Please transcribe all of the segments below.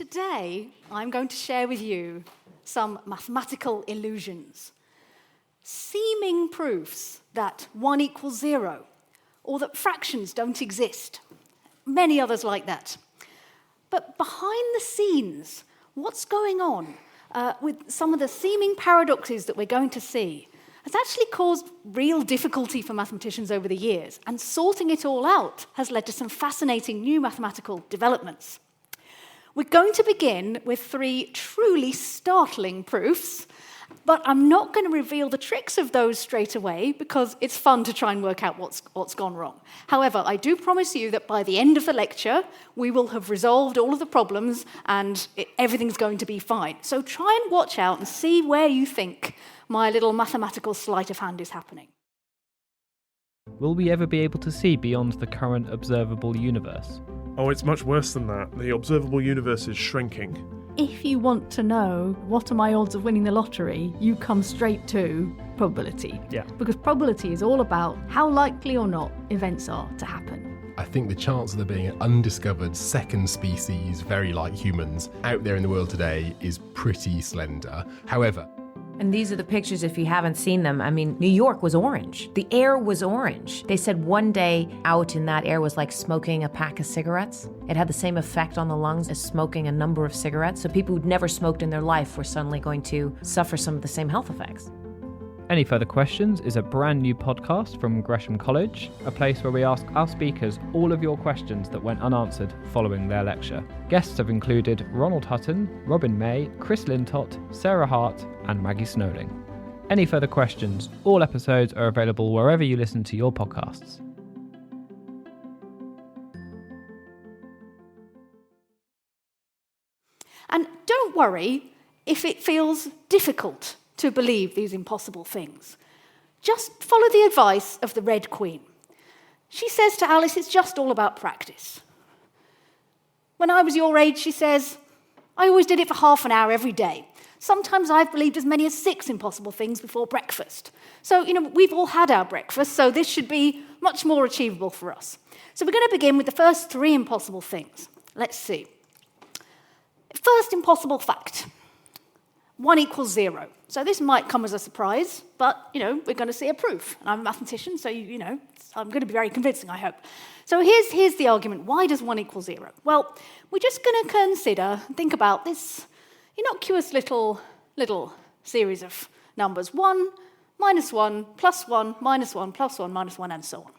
Today, I'm going to share with you some mathematical illusions, seeming proofs that 1 equals 0, or that fractions don't exist, many others like that. But behind the scenes, what's going on with some of the seeming paradoxes that we're going to see has actually caused real difficulty for mathematicians over the years, and sorting it all out has led to some fascinating new mathematical developments. We're going to begin with 3 truly startling proofs, but I'm not going to reveal the tricks of those straight away because it's fun to try and work out what's gone wrong. However, I do promise you that by the end of the lecture, we will have resolved all of the problems and everything's going to be fine. So try and watch out and see where you think my little mathematical sleight of hand is happening. Will we ever be able to see beyond the current observable universe? Oh, it's much worse than that. The observable universe is shrinking. If you want to know what are my odds of winning the lottery, you come straight to probability. Yeah. Because probability is all about how likely or not events are to happen. I think the chance of there being an undiscovered second species, very like humans, out there in the world today is pretty slender. However, and these are the pictures if you haven't seen them. I mean, New York was orange. The air was orange. They said one day out in that air was like smoking a pack of cigarettes. It had the same effect on the lungs as smoking a number of cigarettes. So people who'd never smoked in their life were suddenly going to suffer some of the same health effects. Any Further Questions is a brand new podcast from Gresham College, a place where we ask our speakers all of your questions that went unanswered following their lecture. Guests have included Ronald Hutton, Robin May, Chris Lintott, Sarah Hart and Maggie Snowling. Any Further Questions, all episodes are available wherever you listen to your podcasts. And don't worry if it feels difficult to believe these impossible things. Just follow the advice of the Red Queen. She says to Alice, it's just all about practice. When I was your age, she says, I always did it for half an hour every day. Sometimes I've believed as many as 6 impossible things before breakfast. So, we've all had our breakfast, so this should be much more achievable for us. So we're going to begin with the first 3 impossible things. Let's see. First impossible fact. 1 equals 0. So this might come as a surprise, but, we're going to see a proof. And I'm a mathematician, so, I'm going to be very convincing, I hope. So here's the argument. Why does 1 equal 0? Well, we're just going to think about this innocuous little series of numbers. 1, minus 1, plus 1, minus 1, plus 1, minus 1, and so on.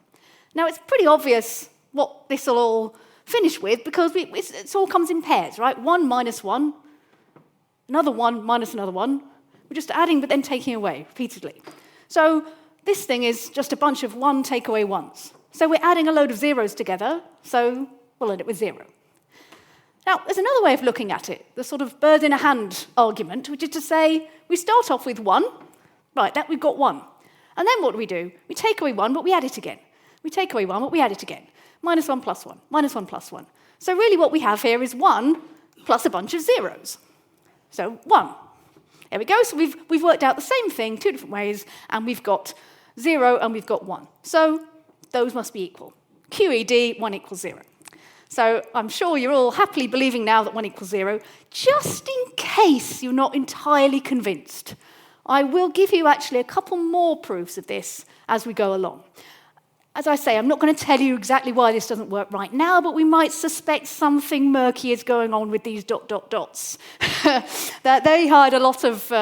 Now, it's pretty obvious what this will all finish with because it all comes in pairs, right? 1 minus 1, another 1 minus another 1. We're just adding but then taking away repeatedly. So this thing is just a bunch of 1 take away 1s. So we're adding a load of zeros together, so we'll end it with 0. Now, there's another way of looking at it, the sort of bird in a hand argument, which is to say we start off with 1, right, that we've got 1. And then what do? We take away 1, but we add it again. We take away 1, but we add it again. Minus 1 plus 1, minus 1 plus 1. So really what we have here is 1 plus a bunch of zeros. So 1. There we go. So we've worked out the same thing 2 different ways, and we've got 0 and we've got 1. So those must be equal. QED, 1 equals 0. So I'm sure you're all happily believing now that 1 equals 0. Just in case you're not entirely convinced, I will give you actually a couple more proofs of this as we go along. As I say, I'm not going to tell you exactly why this doesn't work right now, but we might suspect something murky is going on with these ... dots. That they hide a lot of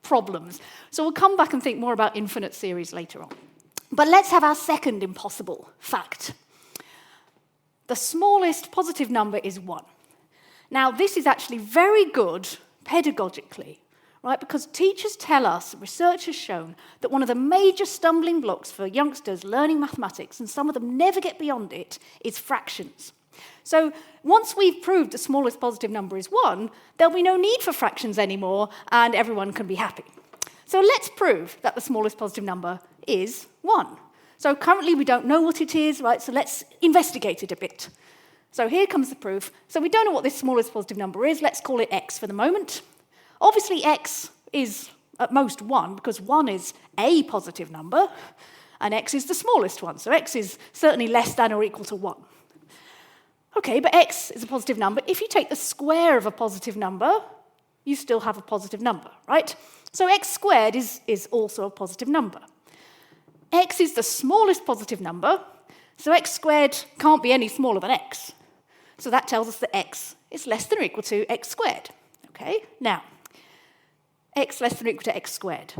problems. So we'll come back and think more about infinite series later on. But let's have our second impossible fact. The smallest positive number is 1. Now, this is actually very good pedagogically, right? Because teachers tell us, research has shown, that one of the major stumbling blocks for youngsters learning mathematics, and some of them never get beyond it, is fractions. So once we've proved the smallest positive number is 1, there'll be no need for fractions anymore, and everyone can be happy. So let's prove that the smallest positive number is 1. So currently we don't know what it is, right? So let's investigate it a bit. So here comes the proof. So we don't know what this smallest positive number is. Let's call it x for the moment. Obviously, x is at most 1, because 1 is a positive number, and x is the smallest one. So x is certainly less than or equal to 1. Okay, but x is a positive number. If you take the square of a positive number, you still have a positive number, right? So x squared is also a positive number. X is the smallest positive number, so x squared can't be any smaller than x. So that tells us that x is less than or equal to x squared. Okay, now, x less than or equal to x squared.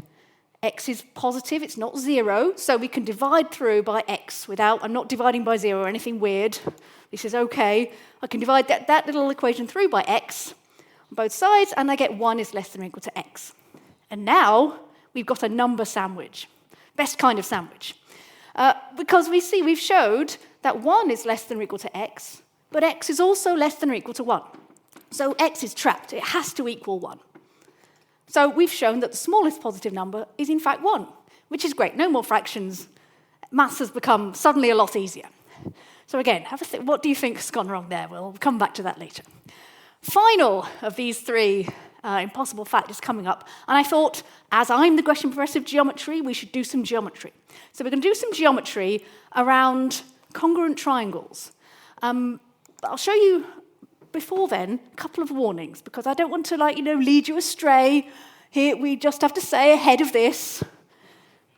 X is positive, it's not 0, so we can divide through by x without, I'm not dividing by 0 or anything weird. This is okay. I can divide that little equation through by x on both sides, and I get 1 is less than or equal to x. And now we've got a number sandwich, best kind of sandwich. Because we've showed that 1 is less than or equal to x, but x is also less than or equal to 1. So x is trapped, it has to equal 1. So we've shown that the smallest positive number is in fact 1, which is great. No more fractions. Maths has become suddenly a lot easier. So again, have a think. What do you think has gone wrong there? We'll come back to that later. Final of these three impossible factors coming up. And I thought, as I'm the Gresham Professor of Geometry, we should do some geometry. So we're going to do some geometry around congruent triangles. I'll show you, before then, a couple of warnings, because I don't want to, lead you astray. Here, we just have to say ahead of this,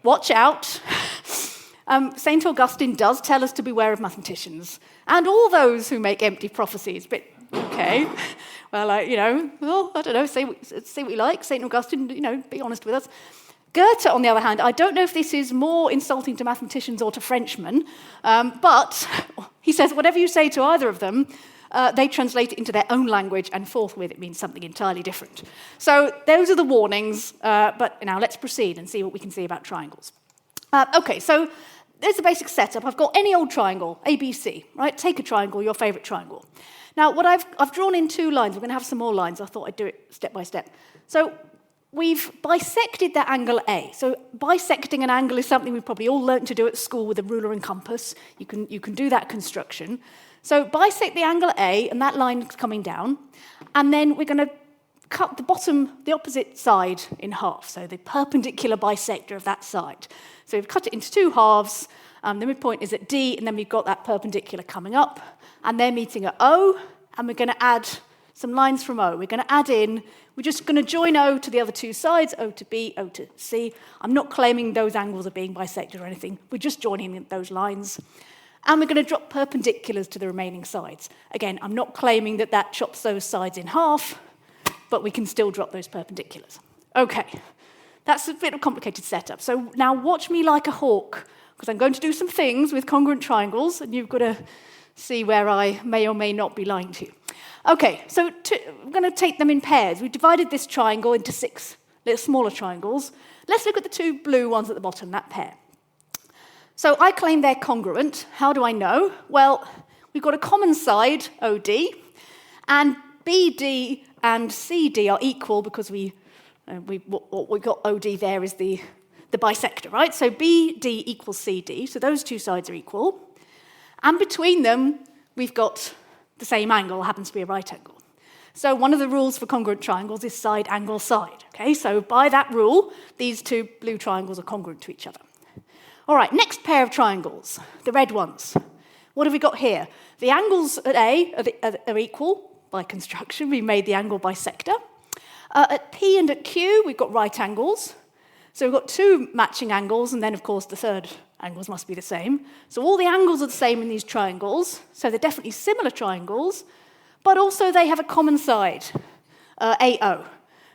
watch out. St. Augustine does tell us to beware of mathematicians and all those who make empty prophecies. But, okay, well, I don't know, say what you like. St. Augustine, be honest with us. Goethe, on the other hand, I don't know if this is more insulting to mathematicians or to Frenchmen, but he says whatever you say to either of them, they translate it into their own language, and forthwith it means something entirely different. So those are the warnings, but now let's proceed and see what we can see about triangles. Okay, so there's the basic setup. I've got any old triangle, ABC, right? Take a triangle, your favourite triangle. Now, what I've drawn in 2 lines. We're going to have some more lines. I thought I'd do it step by step. So we've bisected that angle A. So bisecting an angle is something we've probably all learnt to do at school with a ruler and compass. You can do that construction. So bisect the angle A, and that line is coming down, and then we're going to cut the opposite side in half, so the perpendicular bisector of that side. So we've cut it into 2 halves, the midpoint is at D, and then we've got that perpendicular coming up, and they're meeting at O, and we're going to add some lines from O. We're going to add in, we're just going to join O to the other 2 sides, O to B, O to C. I'm not claiming those angles are being bisected or anything, we're just joining those lines. And we're going to drop perpendiculars to the remaining sides. Again, I'm not claiming that chops those sides in half, but we can still drop those perpendiculars. Okay, that's a bit of a complicated setup. So now watch me like a hawk, because I'm going to do some things with congruent triangles, and you've got to see where I may or may not be lying to you. Okay, so we're going to take them in pairs. We've divided this triangle into 6 little smaller triangles. Let's look at the 2 blue ones at the bottom, that pair. So I claim they're congruent. How do I know? Well, we've got a common side, OD, and BD and CD are equal because what we got OD there is the bisector, right? So BD equals CD, so those 2 sides are equal. And between them, we've got the same angle, happens to be a right angle. So one of the rules for congruent triangles is side, angle, side. Okay, so by that rule, these 2 blue triangles are congruent to each other. All right, next pair of triangles, the red ones. What have we got here? The angles at A are equal by construction. We made the angle bisector. At P and at Q, we've got right angles. So we've got 2 matching angles, and then, of course, the third angles must be the same. So all the angles are the same in these triangles, so they're definitely similar triangles, but also they have a common side, AO.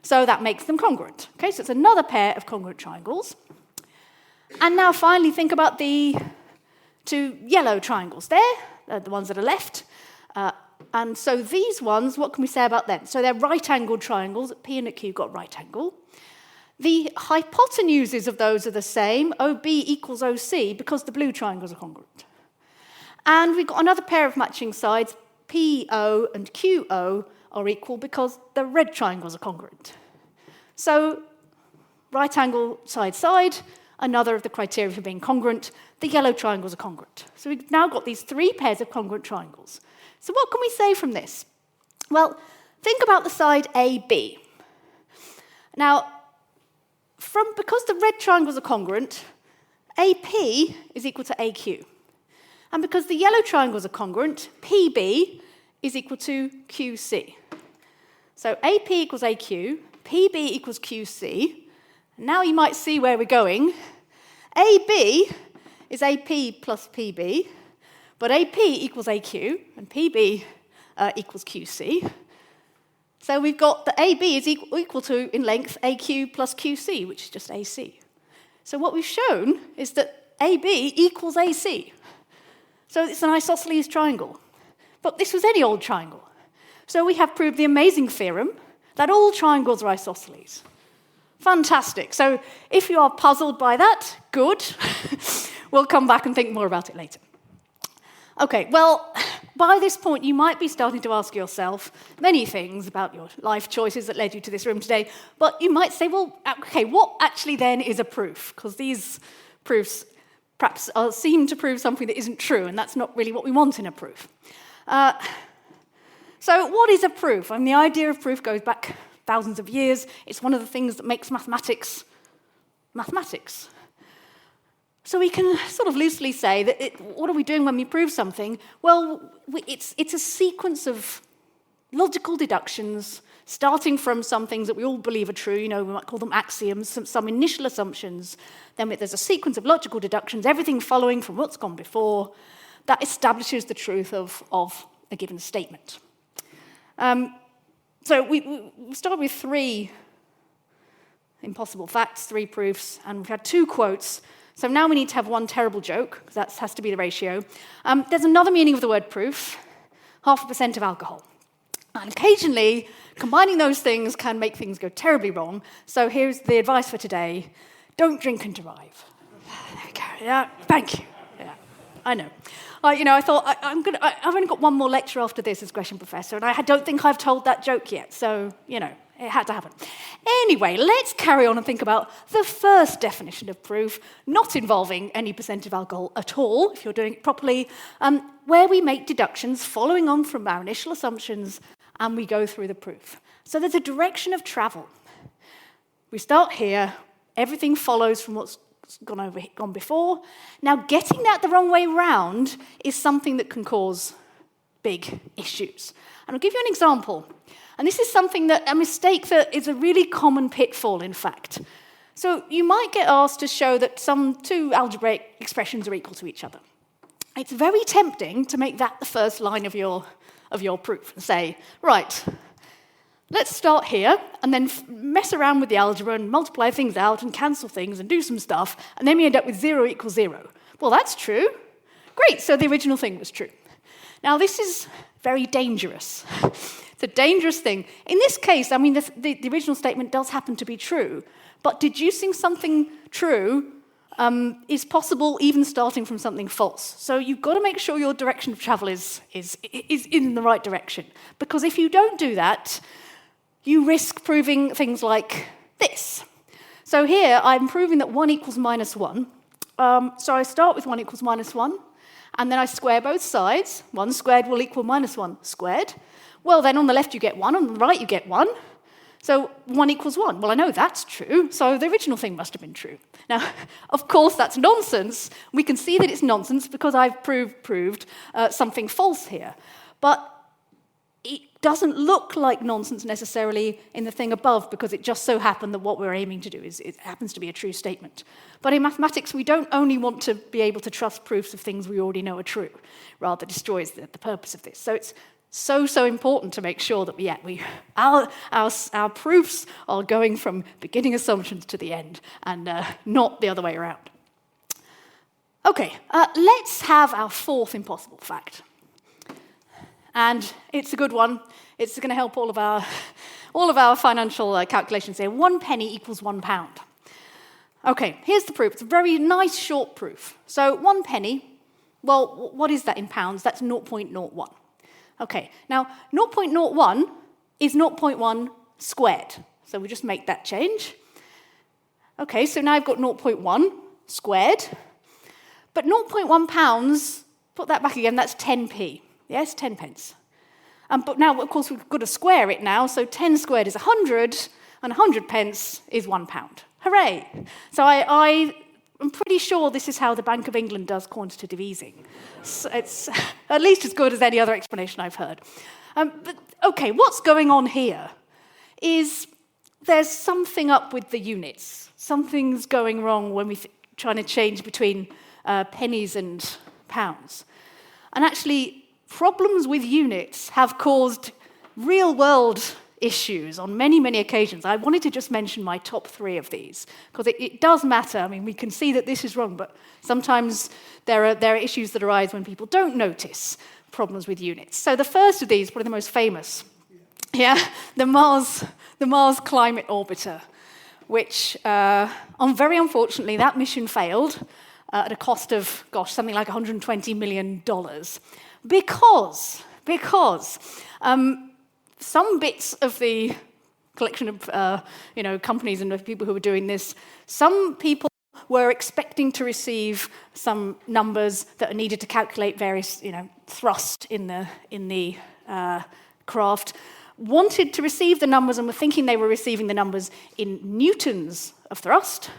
So that makes them congruent. Okay, so it's another pair of congruent triangles. And now finally think about the 2 yellow triangles there, the ones that are left. And so these ones, what can we say about them? So they're right-angled triangles. At P and at Q got right angle. The hypotenuses of those are the same, OB equals OC, because the blue triangles are congruent. And we've got another pair of matching sides, PO and QO are equal because the red triangles are congruent. So right angle, side, side, another of the criteria for being congruent. The yellow triangles are congruent. So we've now got these 3 pairs of congruent triangles. So what can we say from this? Well, think about the side AB. Now, because the red triangles are congruent, AP is equal to AQ. And because the yellow triangles are congruent, PB is equal to QC. So AP equals AQ, PB equals QC. Now you might see where we're going. AB is AP plus PB, but AP equals AQ, and PB equals QC. So we've got that AB is equal to, in length, AQ plus QC, which is just AC. So what we've shown is that AB equals AC. So it's an isosceles triangle. But this was any old triangle. So we have proved the amazing theorem that all triangles are isosceles. Fantastic. So if you are puzzled by that, good. We'll come back and think more about it later. Okay, well, by this point, you might be starting to ask yourself many things about your life choices that led you to this room today, but you might say, well, okay, what actually then is a proof? Because these proofs perhaps seem to prove something that isn't true, and that's not really what we want in a proof. So what is a proof? I mean, the idea of proof goes back thousands of years. It's one of the things that makes mathematics mathematics. So we can sort of loosely say that what are we doing when we prove something? Well, it's a sequence of logical deductions starting from some things that we all believe are true. You know, we might call them axioms, some initial assumptions. Then there's a sequence of logical deductions, everything following from what's gone before, that establishes the truth of a given statement. So we start with 3 impossible facts, 3 proofs, and we've had 2 quotes. So now we need to have 1 terrible joke, because that has to be the ratio. There's another meaning of the word proof, 0.5% of alcohol. And occasionally, combining those things can make things go terribly wrong. So here's the advice for today. Don't drink and drive. There we go. Yeah, thank you. Yeah, I know. I thought, I've only got 1 more lecture after this as Gresham Professor, and I don't think I've told that joke yet. So, it had to happen. Anyway, let's carry on and think about the first definition of proof, not involving any percent of alcohol at all, if you're doing it properly, where we make deductions following on from our initial assumptions, and we go through the proof. So there's a direction of travel. We start here, everything follows from what's gone before. Now, getting that the wrong way round is something that can cause big issues. And I'll give you an example. And this is a mistake that is a really common pitfall, in fact. So you might get asked to show that some 2 algebraic expressions are equal to each other. It's very tempting to make that the first line of your proof and say, right, let's start here and then mess around with the algebra and multiply things out and cancel things and do some stuff, and then we end up with 0 equals 0. Well, that's true. Great, so the original thing was true. Now, this is very dangerous. It's a dangerous thing. In this case, I mean, the original statement does happen to be true, but deducing something true is possible even starting from something false. So you've got to make sure your direction of travel is in the right direction. Because if you don't do that, you risk proving things like this. So here, I'm proving that 1 equals minus 1. So I start with 1 equals minus 1, and then I square both sides. 1 squared will equal minus 1 squared. Well, then on the left you get 1, on the right you get 1. So 1 equals 1. Well, I know that's true, so the original thing must have been true. Now, of course, that's nonsense. We can see that it's nonsense because I've proved something false here. But it doesn't look like nonsense necessarily in the thing above, because it just so happened that what we're aiming to do it happens to be a true statement. But in mathematics, we don't only want to be able to trust proofs of things we already know are true. Rather, destroys the purpose of this. So it's so important to make sure that our proofs are going from beginning assumptions to the end, and not the other way around. Okay, let's have our 4th impossible fact. And it's a good one. It's going to help all of our financial calculations here. 1 penny equals 1 pound. Okay, here's the proof. It's a very nice short proof. So 1 penny, well, what is that in pounds? That's 0.01. Okay, now 0.01 is 0.1 squared. So we just make that change. Okay, so now I've got 0.1 squared. But 0.1 pounds, put that back again, that's 10p. Yes, 10 pence. But now, of course, we've got to square it now, so 10 squared is 100, and 100 pence is 1 pound. Hooray! So I I'm pretty sure this is how the Bank of England does quantitative easing. So it's at least as good as any other explanation I've heard. But okay, what's going on here is there's something up with the units. Something's going wrong when we're trying to change between pennies and pounds. And actually, problems with units have caused real-world issues on many, many occasions. I wanted to just mention my top 3 of these, because it does matter. I mean, we can see that this is wrong, but sometimes there are issues that arise when people don't notice problems with units. So the first of these, probably the most famous, the Mars Climate Orbiter, which, very unfortunately, that mission failed at a cost of, something like $120 million, because some bits of the collection of companies and people who were doing this, some people were expecting to receive some numbers that are needed to calculate various thrust in the craft, wanted to receive the numbers and were thinking they were receiving the numbers in newtons of thrust,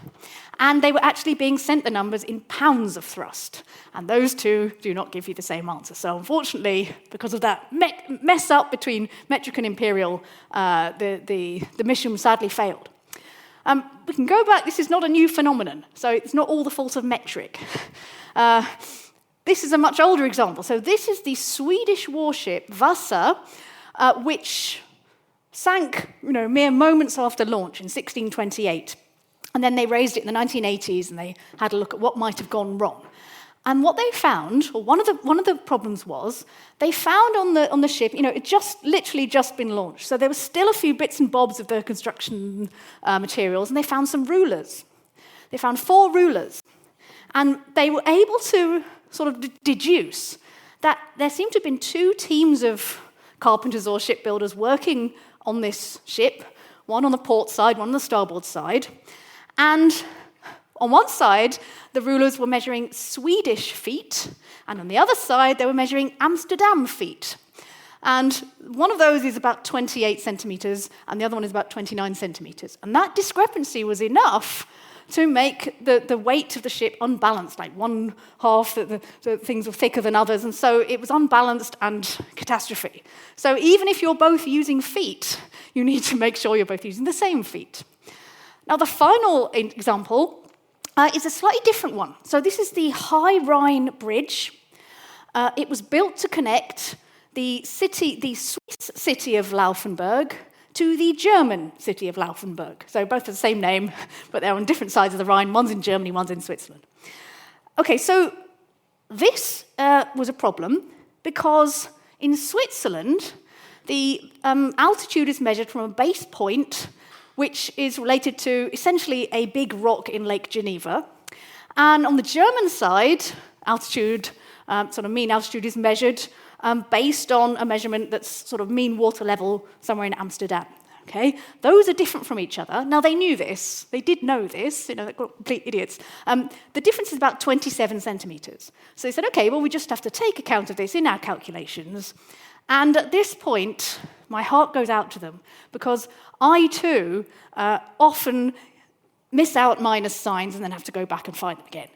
and they were actually being sent the numbers in pounds of thrust. And those two do not give you the same answer. So unfortunately, because of that mess up between metric and imperial, the mission sadly failed. We can go back. This is not a new phenomenon, so it's not all the fault of metric. This is a much older example. So this is the Swedish warship Vasa, which sank mere moments after launch in 1628. And then they raised it in the 1980s, and they had a look at what might have gone wrong. And what they found, or one of the problems was, they found on the ship, it literally just been launched. So there were still a few bits and bobs of the construction materials, and they found some rulers. They found 4 rulers. And they were able to sort of deduce that there seemed to have been 2 teams of carpenters or shipbuilders working on this ship, one on the port side, one on the starboard side. And on one side, the rulers were measuring Swedish feet, and on the other side, they were measuring Amsterdam feet. And one of those is about 28 centimeters, and the other one is about 29 centimeters. And that discrepancy was enough to make the weight of the ship unbalanced, like one half, the things were thicker than others, and so it was unbalanced and catastrophe. So even if you're both using feet, you need to make sure you're both using the same feet. Now, the final example is a slightly different one. So this is the High Rhine Bridge. It was built to connect the Swiss city of Laufenburg to the German city of Laufenburg. So both have the same name, but they're on different sides of the Rhine. One's in Germany, one's in Switzerland. Okay, so this was a problem because in Switzerland, the altitude is measured from a base point which is related to essentially a big rock in Lake Geneva. And on the German side, altitude, sort of mean altitude is measured based on a measurement that's sort of mean water level somewhere in Amsterdam. Okay, those are different from each other. Now, they knew this. They did know this. They're complete idiots. The difference is about 27 centimeters. So they said, okay, well, we just have to take account of this in our calculations. And at this point, my heart goes out to them, because I, too, often miss out minus signs and then have to go back and find them again,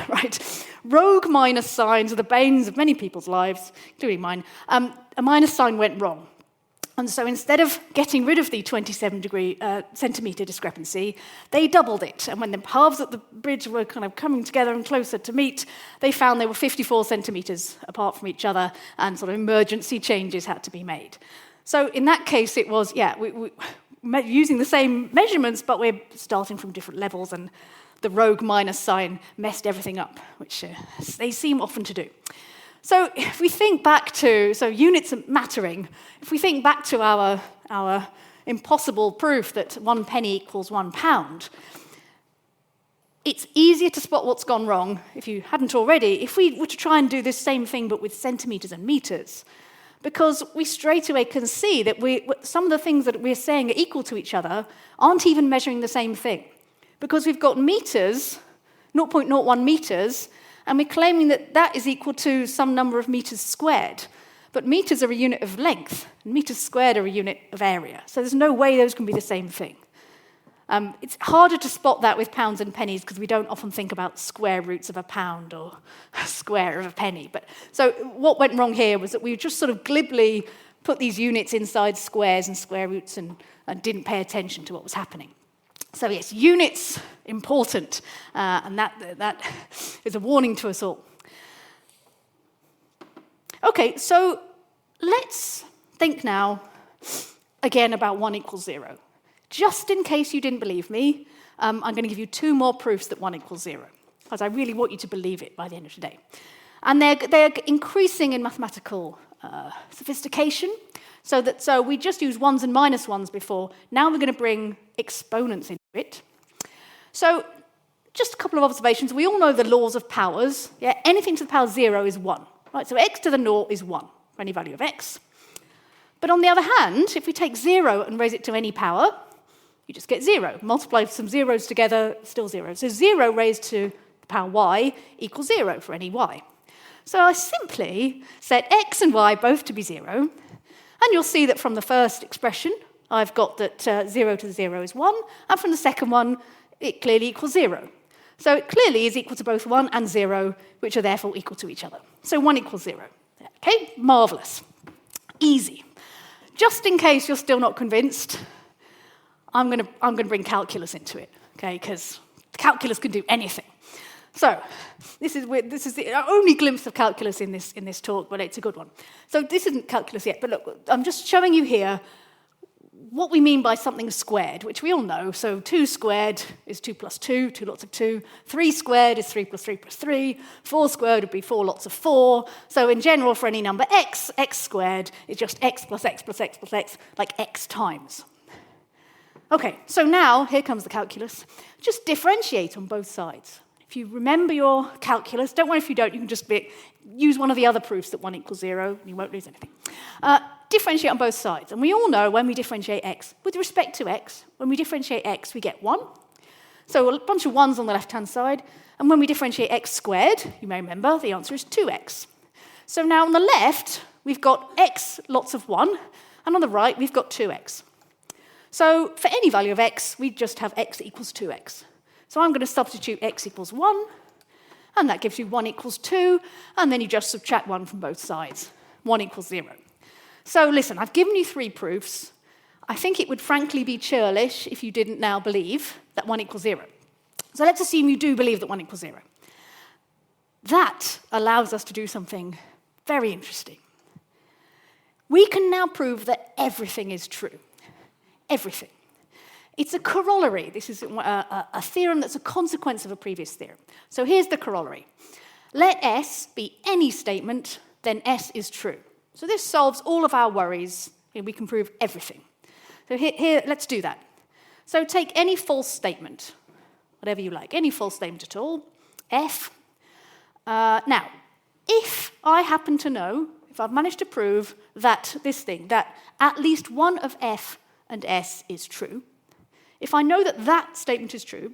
right? Rogue minus signs are the banes of many people's lives, including mine. A minus sign went wrong. And so instead of getting rid of the 27 centimetre discrepancy, they doubled it. And when the halves of the bridge were kind of coming together and closer to meet, they found they were 54 centimetres apart from each other, and sort of emergency changes had to be made. So in that case, it was, we're using the same measurements, but we're starting from different levels, and the rogue minus sign messed everything up, which they seem often to do. So if we think back to, units are mattering, if we think back to our impossible proof that 1 penny equals 1 pound, it's easier to spot what's gone wrong, if you hadn't already, if we were to try and do this same thing but with centimetres and metres, because we straight away can see that some of the things that we're saying are equal to each other aren't even measuring the same thing. Because we've got metres, 0.01 metres, and we're claiming that that is equal to some number of metres squared. But metres are a unit of length, and metres squared are a unit of area. So there's no way those can be the same thing. It's harder to spot that with pounds and pennies because we don't often think about square roots of a pound or a square of a penny. So what went wrong here was that we just sort of glibly put these units inside squares and square roots and didn't pay attention to what was happening. So yes, units, important, and that is a warning to us all. Okay, so let's think now again about 1 equals 0. Just in case you didn't believe me, I'm going to give you 2 more proofs that 1 equals 0, because I really want you to believe it by the end of today. And they're increasing in mathematical sophistication, so we just used ones and minus ones before. Now we're going to bring exponents into it. So just a couple of observations. We all know the laws of powers. Yeah? Anything to the power 0 is 1. Right? So x to the 0 is 1 for any value of x. But on the other hand, if we take 0 and raise it to any power, you just get 0. Multiply some zeros together, still 0. So 0 raised to the power y equals 0 for any y. So I simply set x and y both to be 0, and you'll see that from the first expression, I've got that 0 to the 0 is 1, and from the second one, it clearly equals 0. So it clearly is equal to both 1 and 0, which are therefore equal to each other. So 1 equals 0. Okay, marvellous. Easy. Just in case you're still not convinced, I'm going to bring calculus into it, okay? Because calculus can do anything. So this is the only glimpse of calculus in this talk, but it's a good one. So this isn't calculus yet, but look, I'm just showing you here what we mean by something squared, which we all know. So 2 squared is 2 plus 2, 2 lots of 2. 3 squared is 3 plus 3 plus 3. 4 squared would be 4 lots of 4. So in general, for any number x, x squared is just x plus x plus x plus x, like x times. Okay, so now here comes the calculus. Just differentiate on both sides. If you remember your calculus, don't worry if you don't, you can just use one of the other proofs that 1 equals 0, and you won't lose anything. Differentiate on both sides. And we all know when we differentiate x, with respect to x, when we differentiate x, we get 1. So a bunch of 1s on the left-hand side. And when we differentiate x squared, you may remember, the answer is 2x. So now on the left, we've got x lots of 1, and on the right, we've got 2x. So for any value of x, we just have x equals 2x. So I'm going to substitute x equals 1, and that gives you 1 equals 2, and then you just subtract 1 from both sides. 1 equals 0. So listen, I've given you 3 proofs. I think it would frankly be churlish if you didn't now believe that 1 equals 0. So let's assume you do believe that 1 equals 0. That allows us to do something very interesting. We can now prove that everything is true. Everything. It's a corollary. This is a theorem that's a consequence of a previous theorem. So here's the corollary. Let S be any statement, then S is true. So this solves all of our worries, and we can prove everything. So here, let's do that. So take any false statement, whatever you like, any false statement at all, F. Now, if I happen to know, if I've managed to prove that this thing, that at least one of F and S is true, if I know that that statement is true,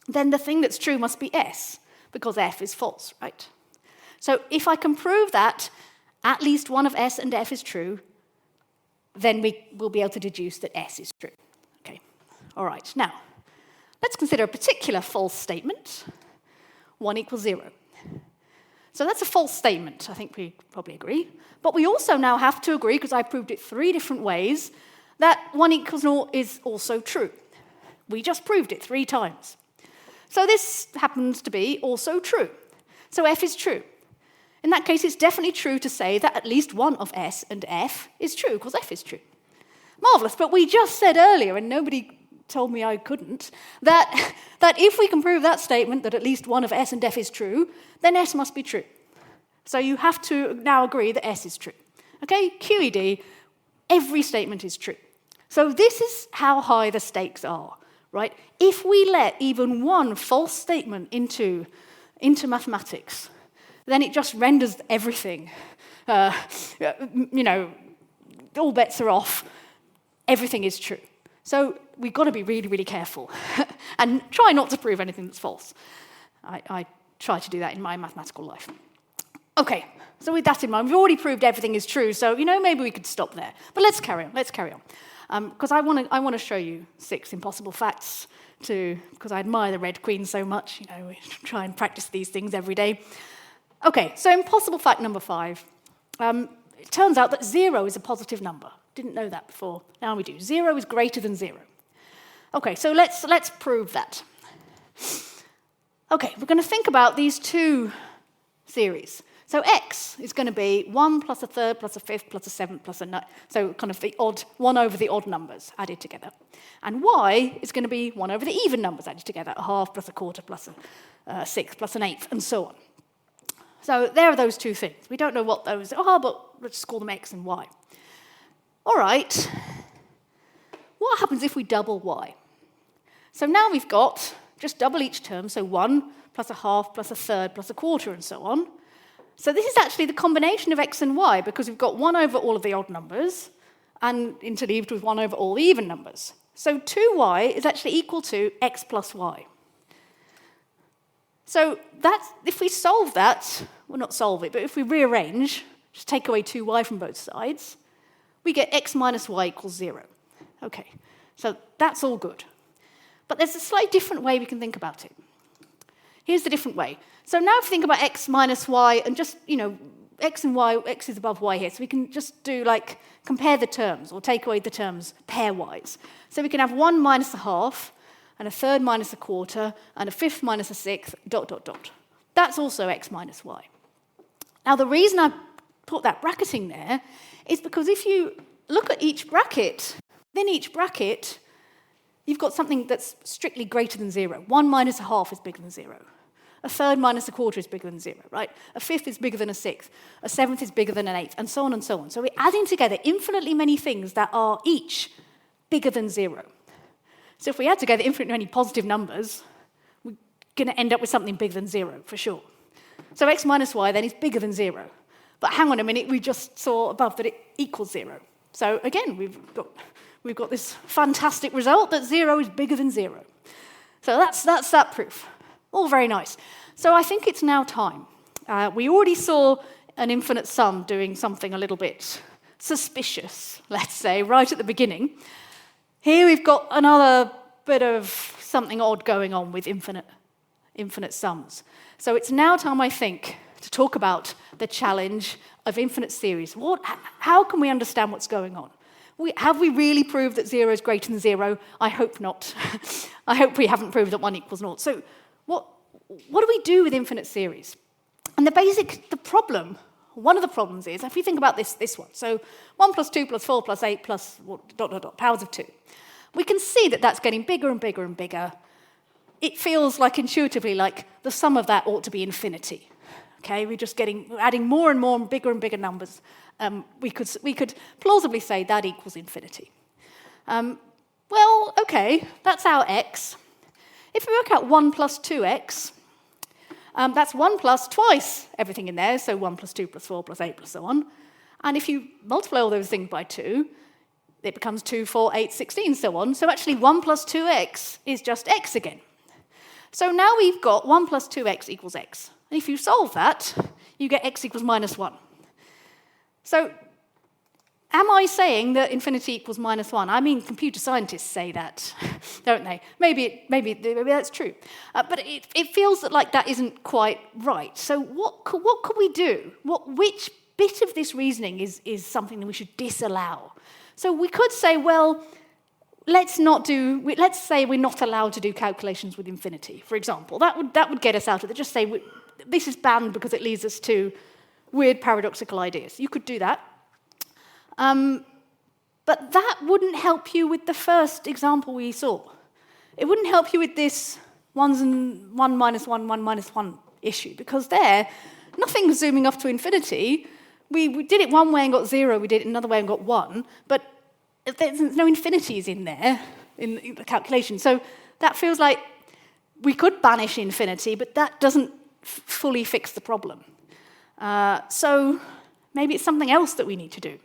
then the thing that's true must be S, because F is false, right? So if I can prove that at least one of S and F is true, then we will be able to deduce that S is true. Okay, all right. Now, let's consider a particular false statement, 1 equals 0. So that's a false statement, I think we probably agree. But we also now have to agree, because I proved it 3 different ways, that 1 equals 0 is also true. We just proved it 3 times. So this happens to be also true. So F is true. In that case, it's definitely true to say that at least one of S and F is true, because F is true. Marvellous, but we just said earlier, and nobody told me I couldn't, that if we can prove that statement, that at least one of S and F is true, then S must be true. So you have to now agree that S is true. Okay, QED, every statement is true. So this is how high the stakes are, right? If we let even one false statement into mathematics, then it just renders everything, all bets are off, everything is true. So we've got to be really, really careful and try not to prove anything that's false. I try to do that in my mathematical life. Okay, so with that in mind, we've already proved everything is true, so, maybe we could stop there. But let's carry on. because I want to show you 6 impossible facts because I admire the Red Queen so much. We try and practice these things every day. Okay, so impossible fact number 5. It turns out that 0 is a positive number. Didn't know that before. Now we do. 0 is greater than 0. Okay, so let's prove that. Okay, we're going to think about these 2 theories. So x is going to be 1 plus a third plus a fifth plus a seventh plus a ninth. So kind of the odd, 1 over the odd numbers added together. And y is going to be 1 over the even numbers added together, a half plus a quarter plus a sixth plus an eighth, and so on. So there are those 2 things. We don't know what those are, but let's just call them x and y. All right. What happens if we double y? So now we've got just double each term, so 1 plus a half plus a third plus a quarter and so on. So this is actually the combination of x and y because we've got 1 over all of the odd numbers and interleaved with 1 over all the even numbers. So 2y is actually equal to x plus y. So if we solve that, well, not solve it, but if we rearrange, just take away 2y from both sides, we get x minus y equals 0. Okay, so that's all good. But there's a slightly different way we can think about it. Here's the different way. So now if we think about x minus y and just, x and y, x is above y here, so we can just do compare the terms or take away the terms pairwise. So we can have 1 minus a half, and a third minus a quarter, and a fifth minus a sixth, ... That's also x minus y. Now, the reason I put that bracketing there is because if you look at each bracket, within each bracket, you've got something that's strictly greater than 0. 1 minus a half is bigger than 0. A third minus a quarter is bigger than 0, right? A fifth is bigger than a sixth. A seventh is bigger than an eighth, and so on and so on. So we're adding together infinitely many things that are each bigger than 0. So if we add together infinitely many positive numbers, we're going to end up with something bigger than 0, for sure. So x minus y then is bigger than 0. But hang on a minute, we just saw above that it equals 0. So again, we've got this fantastic result that 0 is bigger than 0. So that's that proof. All very nice. So I think it's now time. We already saw an infinite sum doing something a little bit suspicious, let's say, right at the beginning. Here we've got another bit of something odd going on with infinite sums. So it's now time, I think, to talk about the challenge of infinite series. How can we understand what's going on? Have we really proved that 0 is greater than 0? I hope not. I hope we haven't proved that 1 equals 0. So what do we do with infinite series? And one of the problems is, if we think about this one, so 1 plus 2 plus 4 plus 8 plus ... powers of 2, we can see that that's getting bigger and bigger and bigger. It feels intuitively like the sum of that ought to be infinity. Okay, we're adding more and more and bigger numbers. We could plausibly say that equals infinity. Well, okay, that's our x. If we work out 1 plus 2x, that's 1 plus twice everything in there, so 1 plus 2 plus 4 plus 8 plus so on. And if you multiply all those things by 2, it becomes 2, 4, 8, 16, so on. So actually 1 plus 2x is just x again. So now we've got 1 plus 2x equals x. And if you solve that, you get x equals minus 1. So am I saying that infinity equals minus 1? I mean, computer scientists say that, don't they? Maybe that's true. But it feels that isn't quite right. So what could we do? Which bit of this reasoning is something that we should disallow? So we could say, well, let's say we're not allowed to do calculations with infinity, for example. That would get us out of it. Just say this is banned because it leads us to weird paradoxical ideas. You could do that. But that wouldn't help you with the first example we saw. It wouldn't help you with this 1 minus 1 issue, because there, nothing's zooming off to infinity. We did it one way and got 0, we did it another way and got 1, but there's no infinities in there, in the calculation. So that feels like we could banish infinity, but that doesn't fully fix the problem. So maybe it's something else that we need to do.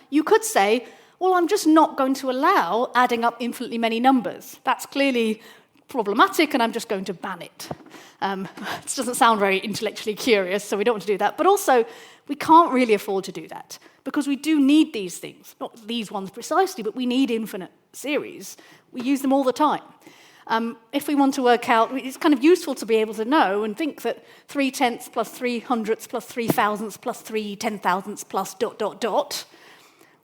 You could say, well, I'm just not going to allow adding up infinitely many numbers. That's clearly problematic and I'm just going to ban it. This doesn't sound very intellectually curious, so we don't want to do that. But also, we can't really afford to do that because we do need these things. Not these ones precisely, but we need infinite series. We use them all the time. If we want to work out, it's kind of useful to be able to know and think that 3/10 plus 3/100 plus 3,000 plus 3/10,000 plus ...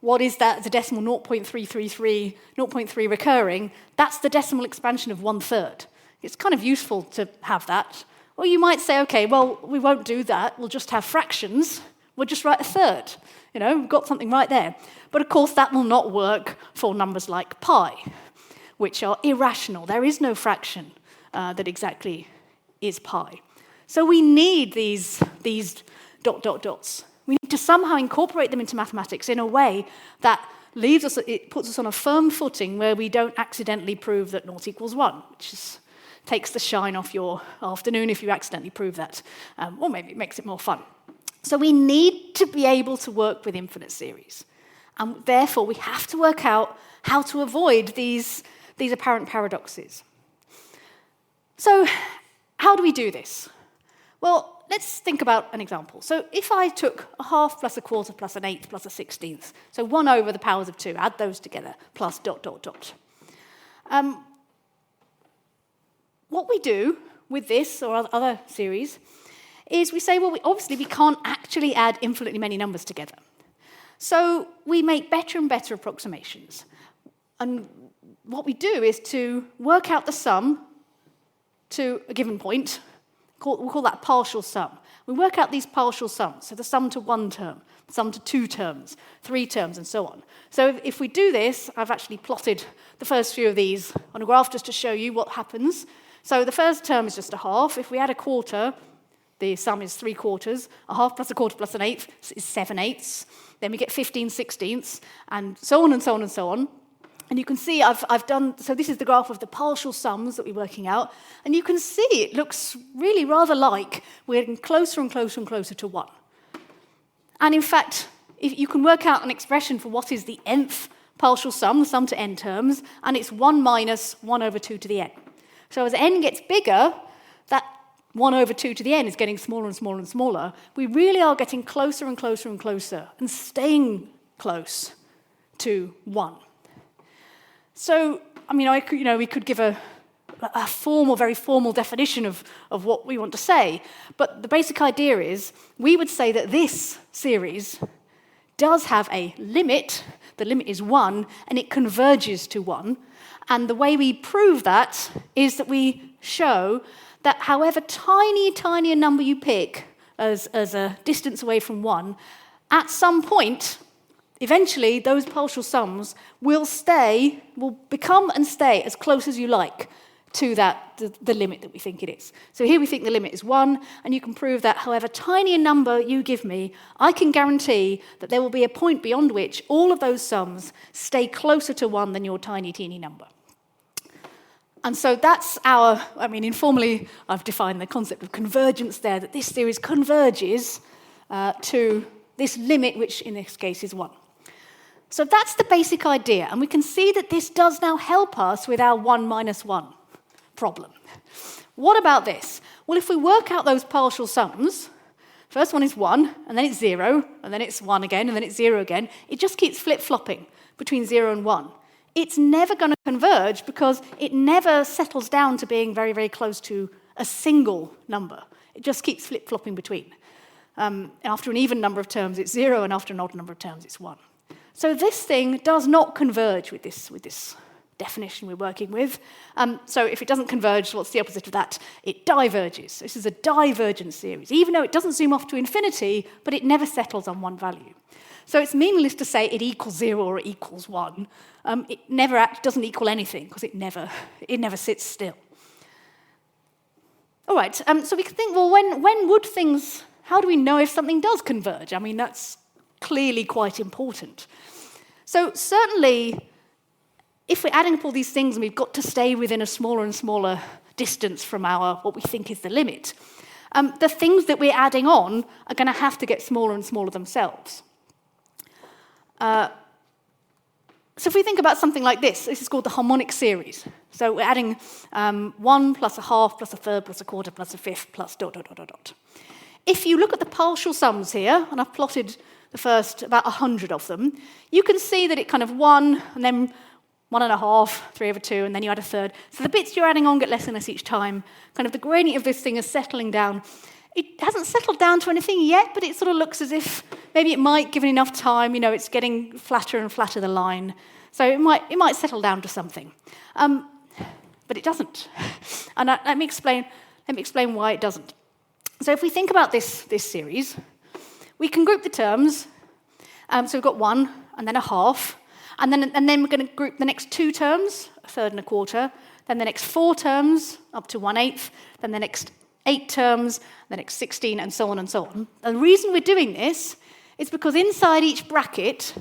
What is that? The decimal 0.333, 0.3 recurring. That's the decimal expansion of 1/3. It's kind of useful to have that. Or you might say, okay, well, we won't do that. We'll just have fractions. We'll just write a third. We've got something right there. But of course, that will not work for numbers like pi, which are irrational. There is no fraction that exactly is pi. So we need these ... We need to somehow incorporate them into mathematics in a way that it puts us on a firm footing where we don't accidentally prove that 0 equals 1, which takes the shine off your afternoon if you accidentally prove that, or maybe it makes it more fun. So we need to be able to work with infinite series. And therefore, we have to work out how to avoid these apparent paradoxes. So how do we do this? Well, let's think about an example. So if I took a half plus a quarter plus an eighth plus a 16th, so 1 over the powers of 2, add those together, plus ... What we do with this or other series is we say, well, obviously we can't actually add infinitely many numbers together. So we make better and better approximations. And what we do is to work out the sum to a given point. We'll call that partial sum. We work out these partial sums, so the sum to 1 term, the sum to 2 terms, 3 terms, and so on. So if we do this, I've actually plotted the first few of these on a graph just to show you what happens. So the first term is just a half. If we add a quarter, the sum is 3/4. A half plus a quarter plus an eighth is 7/8. Then we get 15/16, and so on and so on and so on. And you can see I've done, so this is the graph of the partial sums that we're working out, and you can see it looks really rather like we're getting closer and closer and closer to 1. And in fact, if you can work out an expression for what is the nth partial sum, the sum to n terms, and it's 1 minus 1 over 2 to the n. So as n gets bigger, that 1 over 2 to the n is getting smaller and smaller and smaller. We really are getting closer and closer and closer and staying close to 1. So, we could give a formal, very formal definition of what we want to say, but the basic idea is we would say that this series does have a limit. The limit is 1, and it converges to 1. And the way we prove that is that we show that however tiny a number you pick as a distance away from 1, at some point, eventually, those partial sums will become and stay as close as you like to the limit that we think it is. So here we think the limit is 1, and you can prove that however tiny a number you give me, I can guarantee that there will be a point beyond which all of those sums stay closer to 1 than your teeny number. And so that's informally, I've defined the concept of convergence there, that this series converges to this limit, which in this case is 1. So that's the basic idea, and we can see that this does now help us with our 1 minus 1 problem. What about this? Well, if we work out those partial sums, first one is 1, and then it's 0, and then it's 1 again, and then it's 0 again. It just keeps flip-flopping between 0 and 1. It's never going to converge because it never settles down to being very, very close to a single number. It just keeps flip-flopping between. After an even number of terms, it's 0, and after an odd number of terms, it's 1. So this thing does not converge with this definition we're working with. So if it doesn't converge, what's the opposite of that? It diverges. This is a divergent series, even though it doesn't zoom off to infinity, but it never settles on one value. So it's meaningless to say it equals 0 or it equals 1. It never doesn't equal anything because it never sits still. All right, so we can think, well, when would things, how do we know if something does converge? That's clearly quite important. So certainly, if we're adding up all these things and we've got to stay within a smaller and smaller distance from what we think is the limit, the things that we're adding on are going to have to get smaller and smaller themselves. So if we think about something like this is called the harmonic series. So we're adding 1 plus a half plus a third plus a quarter plus a fifth plus ... If you look at the partial sums here, and I've plotted the first about 100 of them, you can see that it kind of 1, and then 1.5, 3/2, and then you add a third. So the bits you're adding on get less and less each time. Kind of the gradient of this thing is settling down. It hasn't settled down to anything yet, but it sort of looks as if maybe it might, given enough time, it's getting flatter and flatter, the line. So it might settle down to something. But it doesn't. And let me explain why it doesn't. So if we think about this series, we can group the terms. So we've got 1 and then a half. And then we're going to group the next 2 terms, a third and a quarter. Then the next 4 terms, up to 1/8. Then the next 8 terms, the next 16, and so on and so on. And the reason we're doing this is because inside each bracket,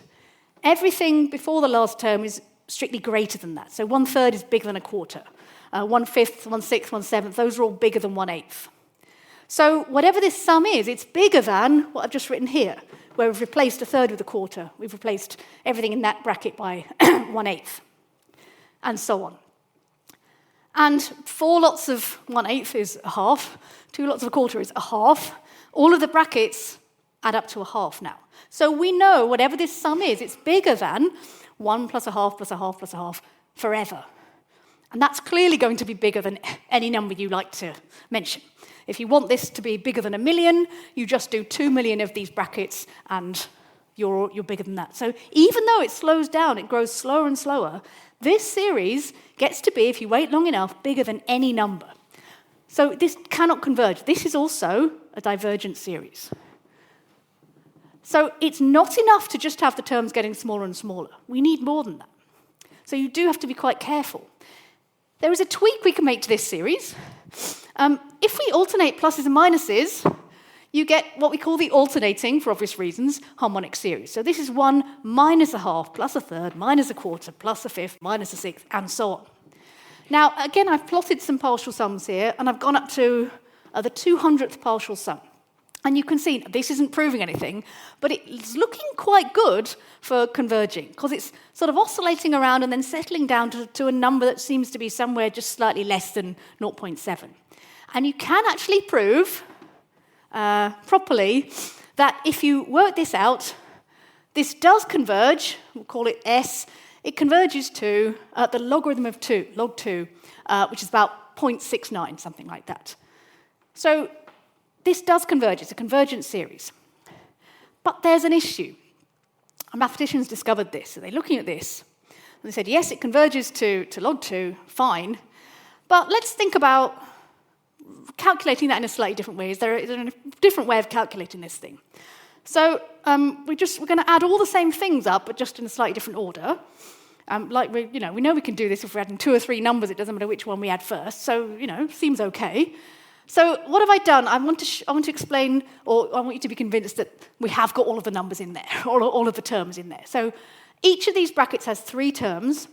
everything before the last term is strictly greater than that. So 1/3 is bigger than a quarter. 1/5, 1/6, 1/7, those are all bigger than 1/8. So whatever this sum is, it's bigger than what I've just written here, where we've replaced a third with a quarter. We've replaced everything in that bracket by 1/8, and so on. And 4 lots of 1/8 is a half, 2 lots of a quarter is a half. All of the brackets add up to a half now. So we know whatever this sum is, it's bigger than 1 plus a half plus a half plus a half forever. And that's clearly going to be bigger than any number you like to mention. If you want this to be bigger than 1 million, you just do 2 million of these brackets and you're bigger than that. So even though it slows down, it grows slower and slower, this series gets to be, if you wait long enough, bigger than any number. So this cannot converge. This is also a divergent series. So it's not enough to just have the terms getting smaller and smaller. We need more than that. So you do have to be quite careful. There is a tweak we can make to this series. If we alternate pluses and minuses, you get what we call the alternating, for obvious reasons, harmonic series. So this is 1 minus a half plus a third minus a quarter plus a fifth minus a sixth, and so on. Now, again, I've plotted some partial sums here, and I've gone up to the 200th partial sum. And you can see, this isn't proving anything, but it's looking quite good for converging, because it's sort of oscillating around and then settling down to a number that seems to be somewhere just slightly less than 0.7. And you can actually prove properly that if you work this out, this does converge. We'll call it S. It converges to the logarithm of 2, log 2, which is about 0.69, something like that. So this does converge. It's a convergent series. But there's an issue. Mathematicians discovered this. So they're looking at this, and they said, yes, it converges to log 2, fine. But let's think about calculating that in a slightly different way. Is there a different way of calculating this thing? So we're going to add all the same things up, but just in a slightly different order. We know we can do this if we're adding 2 or 3 numbers. It doesn't matter which one we add first. So seems okay. So what have I done? I want to explain, or I want you to be convinced that we have got all of the numbers in there, all of the terms in there. So each of these brackets has 3 terms.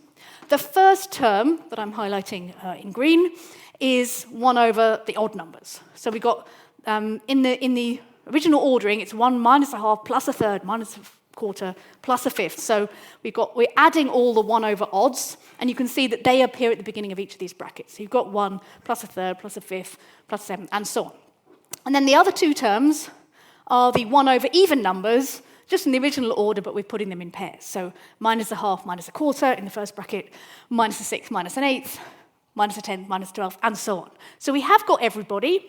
The first term that I'm highlighting in green is 1 over the odd numbers. So we've got, in the original ordering, it's 1 minus a half plus a third minus a quarter plus a fifth. So we're adding all the 1 over odds, and you can see that they appear at the beginning of each of these brackets. So you've got 1 plus a third plus a fifth plus 7, and so on. And then the other 2 terms are the 1 over even numbers, just in the original order, but we're putting them in pairs. So minus a half minus a quarter in the first bracket, minus a sixth minus an eighth, minus a tenth minus 12, and so on. So we have got everybody.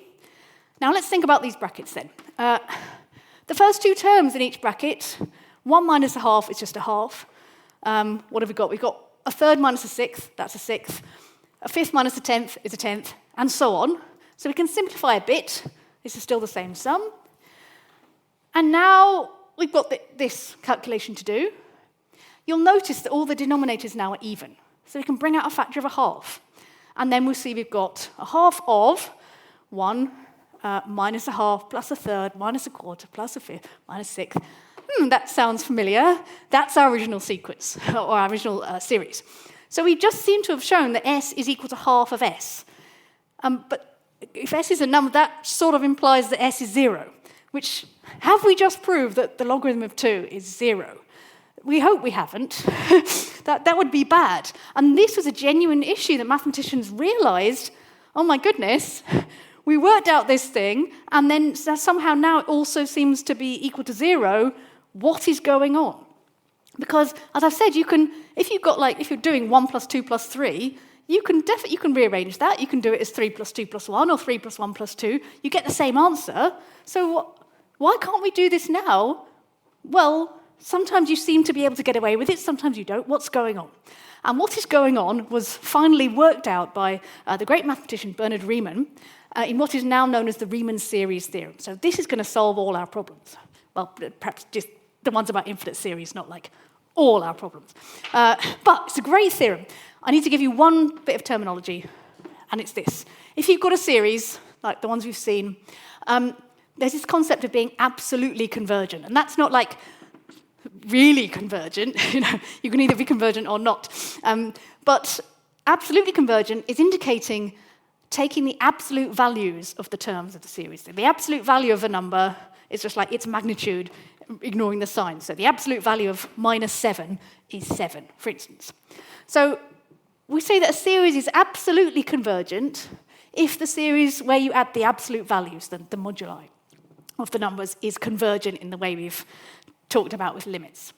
Now let's think about these brackets then. The first 2 terms in each bracket, 1 minus a half is just a half. What have we got? We've got a third minus a sixth, that's a sixth. A fifth minus a tenth is a tenth, and so on. So we can simplify a bit. This is still the same sum. And now we've got this calculation to do. You'll notice that all the denominators now are even. So we can bring out a factor of a half. And then we'll see we've got a half of 1 minus a half plus a third minus a quarter plus a fifth minus a sixth. That sounds familiar. That's our original sequence, or our original series. So we just seem to have shown that S is equal to half of S. But if S is a number, that sort of implies that S is 0, which have we just proved that the logarithm of 2 is 0? We hope we haven't. that would be bad. And this was a genuine issue that mathematicians realized, oh my goodness, we worked out this thing, and then somehow now it also seems to be equal to 0. What is going on? Because, as I've said, if you're doing 1 plus 2 plus 3, you can rearrange that. You can do it as 3 plus 2 plus 1 or 3 plus 1 plus 2. You get the same answer. So why can't we do this now? Well, sometimes you seem to be able to get away with it. Sometimes you don't. What's going on? And what is going on was finally worked out by the great mathematician Bernard Riemann in what is now known as the Riemann series theorem. So this is going to solve all our problems. Well, perhaps just the ones about infinite series, not like all our problems. But it's a great theorem. I need to give you one bit of terminology, and it's this. If you've got a series, like the ones we've seen, there's this concept of being absolutely convergent. And that's not like really convergent. You can either be convergent or not. But absolutely convergent is indicating taking the absolute values of the terms of the series. The absolute value of a number is just like its magnitude, ignoring the sign. So the absolute value of -7 is 7, for instance. So we say that a series is absolutely convergent if the series where you add the absolute values, the moduli of the numbers, is convergent in the way we've talked about with limits.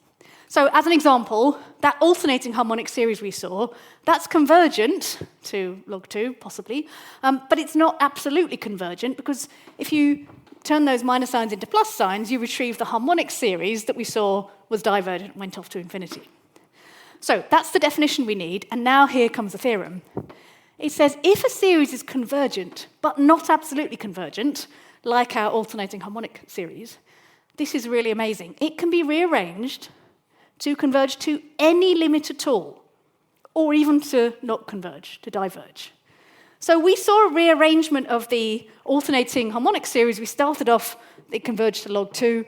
So as an example, that alternating harmonic series we saw, that's convergent to log 2, possibly, but it's not absolutely convergent, because if you turn those minus signs into plus signs, you retrieve the harmonic series that we saw was divergent and went off to infinity. So that's the definition we need, and now here comes the theorem. It says if a series is convergent, but not absolutely convergent, like our alternating harmonic series, this is really amazing. It can be rearranged to converge to any limit at all, or even to not converge, to diverge. So we saw a rearrangement of the alternating harmonic series. We started off, it converged to log 2,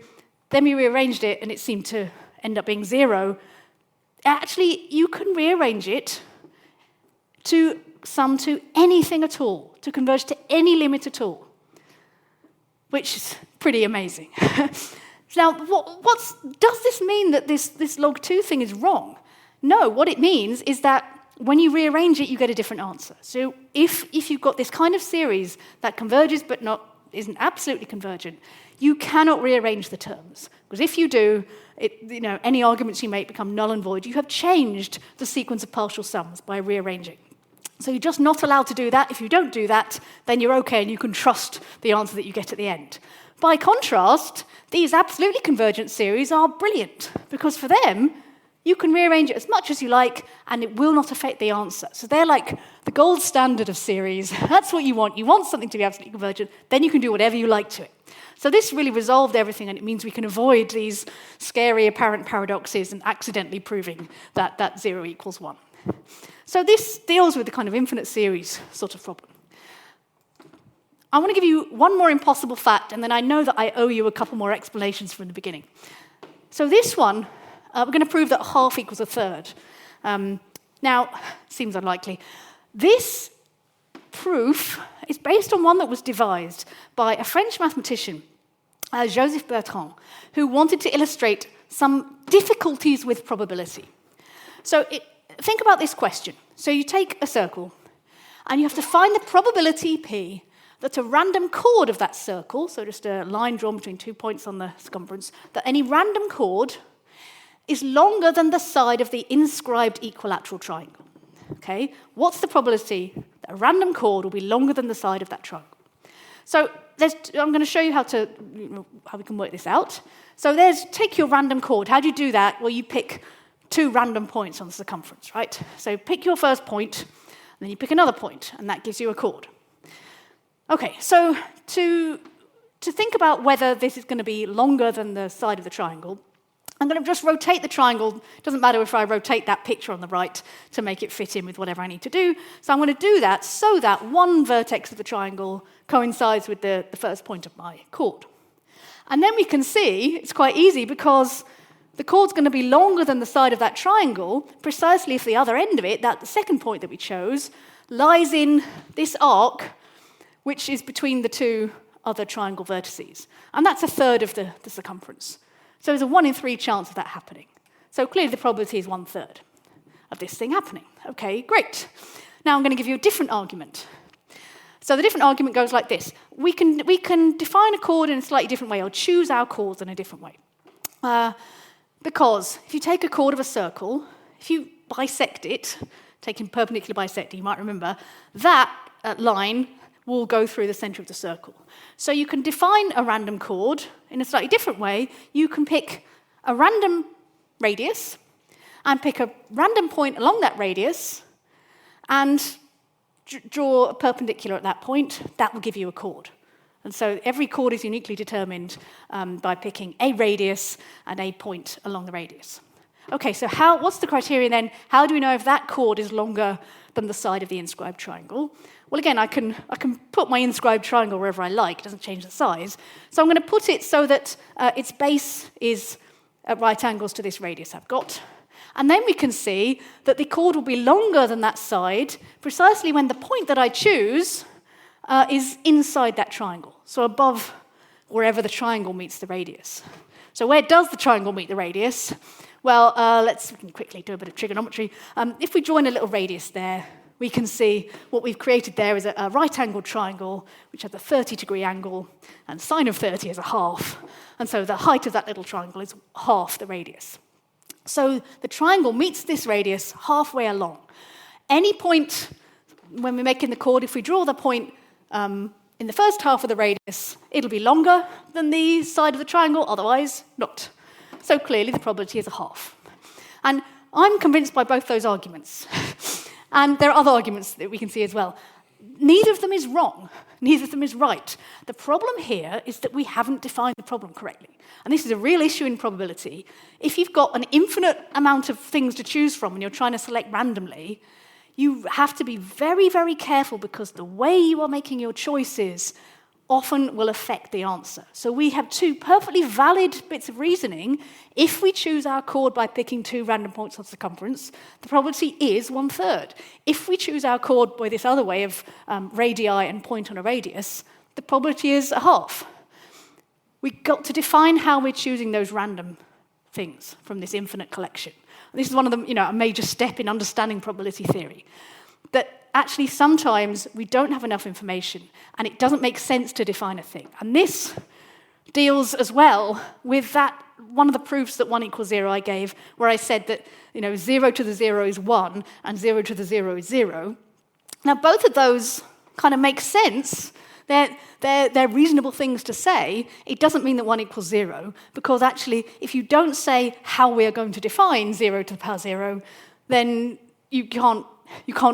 then we rearranged it, and it seemed to end up being 0. Actually, you can rearrange it to sum to anything at all, to converge to any limit at all, which is pretty amazing. Now, does this mean that this log 2 thing is wrong? No, what it means is that when you rearrange it, you get a different answer. So if you've got this kind of series that converges but isn't absolutely convergent, you cannot rearrange the terms. Because if you do, any arguments you make become null and void. You have changed the sequence of partial sums by rearranging. So you're just not allowed to do that. If you don't do that, then you're okay and you can trust the answer that you get at the end. By contrast, these absolutely convergent series are brilliant, because for them, you can rearrange it as much as you like, and it will not affect the answer. So they're like the gold standard of series. That's what you want. You want something to be absolutely convergent, then you can do whatever you like to it. So this really resolved everything, and it means we can avoid these scary apparent paradoxes and accidentally proving that 0 equals 1. So this deals with the kind of infinite series sort of problem. I want to give you one more impossible fact, and then I know that I owe you a couple more explanations from the beginning. So this one, we're going to prove that half equals a third. Now, seems unlikely. This proof is based on one that was devised by a French mathematician, Joseph Bertrand, who wanted to illustrate some difficulties with probability. So think about this question. So you take a circle, and you have to find the probability P that a random chord of that circle, so just a line drawn between 2 points on the circumference, that any random chord is longer than the side of the inscribed equilateral triangle. Okay? What's the probability that a random chord will be longer than the side of that triangle? So I'm going to show you how we can work this out. So take your random chord. How do you do that? Well, you pick 2 random points on the circumference, right? So pick your first point, and then you pick another point, and that gives you a chord. Okay, so to think about whether this is going to be longer than the side of the triangle, I'm going to just rotate the triangle. It doesn't matter if I rotate that picture on the right to make it fit in with whatever I need to do. So I'm going to do that so that one vertex of the triangle coincides with the first point of my chord. And then we can see it's quite easy, because the chord's going to be longer than the side of that triangle precisely if the other end of it, the second point that we chose, lies in this arc, which is between the 2 other triangle vertices. And that's a third of the circumference. So there's a 1 in 3 chance of that happening. So clearly the probability is 1/3 of this thing happening. Okay, great. Now I'm going to give you a different argument. So the different argument goes like this. We can define a chord in a slightly different way, or choose our chords in a different way. Because if you take a chord of a circle, if you bisect it, taking perpendicular bisecting, you might remember, that line will go through the center of the circle. So you can define a random chord in a slightly different way. You can pick a random radius and pick a random point along that radius and draw a perpendicular at that point. That will give you a chord. And so every chord is uniquely determined by picking a radius and a point along the radius. Okay, so what's the criteria then? How do we know if that chord is longer than the side of the inscribed triangle? Well, again, I can put my inscribed triangle wherever I like. It doesn't change the size. So I'm going to put it so that its base is at right angles to this radius I've got. And then we can see that the chord will be longer than that side precisely when the point that I choose is inside that triangle, so above wherever the triangle meets the radius. So where does the triangle meet the radius? Well, let's quickly do a bit of trigonometry. If we join a little radius there, we can see what we've created there is a right-angled triangle, which has a 30-degree angle, and sine of 30 is a half. And so the height of that little triangle is half the radius. So the triangle meets this radius halfway along. Any point, when we're making the chord, if we draw the point in the first half of the radius, it'll be longer than the side of the triangle, otherwise not. So clearly the probability is a half. And I'm convinced by both those arguments. And there are other arguments that we can see as well. Neither of them is wrong. Neither of them is right. The problem here is that we haven't defined the problem correctly. And this is a real issue in probability. If you've got an infinite amount of things to choose from and you're trying to select randomly, you have to be very, very careful because the way you are making your choices often will affect the answer. So we have two perfectly valid bits of reasoning. If we choose our chord by picking two random points on circumference, the probability is 1/3. If we choose our chord by this other way of radii and point on a radius, the probability is a half. We've got to define how we're choosing those random things from this infinite collection. And this is one of the, a major step in understanding probability theory. That actually sometimes we don't have enough information and it doesn't make sense to define a thing. And this deals as well with that, one of the proofs that 1 = 0 I gave, where I said that 0 to the 0 is 1 and 0 to the 0 is 0. Now both of those kind of make sense. They're reasonable things to say. It doesn't mean that 1 = 0, because actually if you don't say how we are going to define 0 to the power 0, then you can't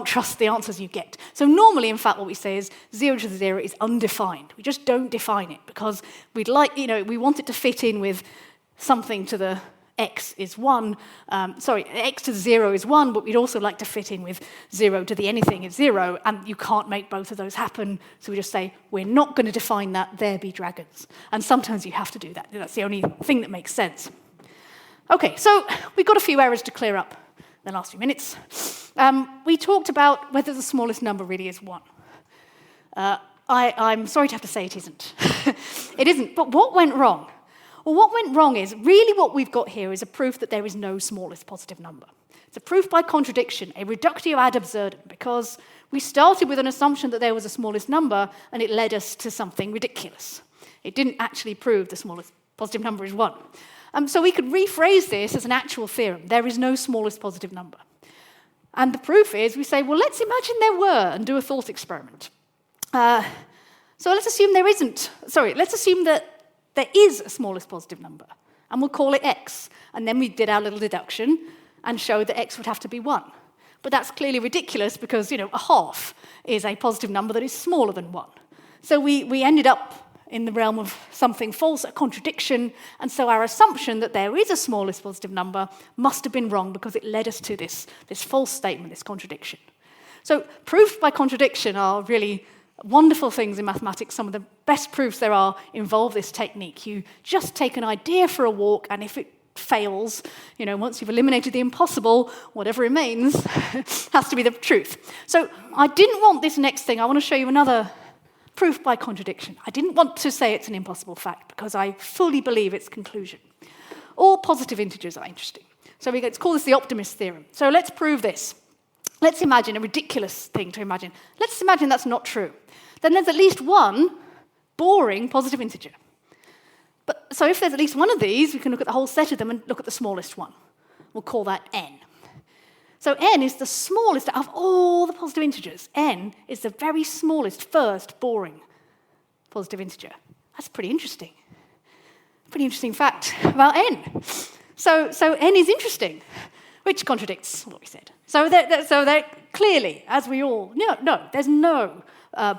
trust the answers you get. So normally, in fact, what we say is 0 to the 0 is undefined. We just don't define it because we want it to fit in with something to the x is 1. X to the 0 is 1, but we'd also like to fit in with 0 to the anything is 0, and you can't make both of those happen. So we just say, we're not going to define that, there be dragons. And sometimes you have to do that. That's the only thing that makes sense. Okay, so we've got a few errors to clear up in the last few minutes. We talked about whether the smallest number really is 1. I'm sorry to have to say it isn't. It isn't, but what went wrong? Well, what went wrong is, really what we've got here is a proof that there is no smallest positive number. It's a proof by contradiction, a reductio ad absurdum, because we started with an assumption that there was a smallest number, and it led us to something ridiculous. It didn't actually prove the smallest positive number is 1. So we could rephrase this as an actual theorem. There is no smallest positive number. And the proof is, we say, well, let's imagine there were, and do a thought experiment. So let's assume let's assume that there is a smallest positive number, and we'll call it x. And then we did our little deduction and showed that x would have to be 1. But that's clearly ridiculous because, a half is a positive number that is smaller than 1. So we ended up in the realm of something false, a contradiction, and so our assumption that there is a smallest positive number must have been wrong because it led us to this false statement, this contradiction. So proofs by contradiction are really wonderful things in mathematics. Some of the best proofs there are involve this technique. You just take an idea for a walk, and if it fails, once you've eliminated the impossible, whatever remains has to be the truth. So I didn't want this next thing. I want to show you another proof by contradiction. I didn't want to say it's an impossible fact because I fully believe its conclusion. All positive integers are interesting. So let's call this the optimist theorem. So let's prove this. Let's imagine a ridiculous thing to imagine. Let's imagine that's not true. Then there's at least one boring positive integer. So if there's at least one of these, we can look at the whole set of them and look at the smallest one. We'll call that n. So n is the smallest of all the positive integers. N is the very smallest, first, boring positive integer. That's pretty interesting. Pretty interesting fact about n. So n is interesting, which contradicts what we said. So they're clearly, as we all know, there's no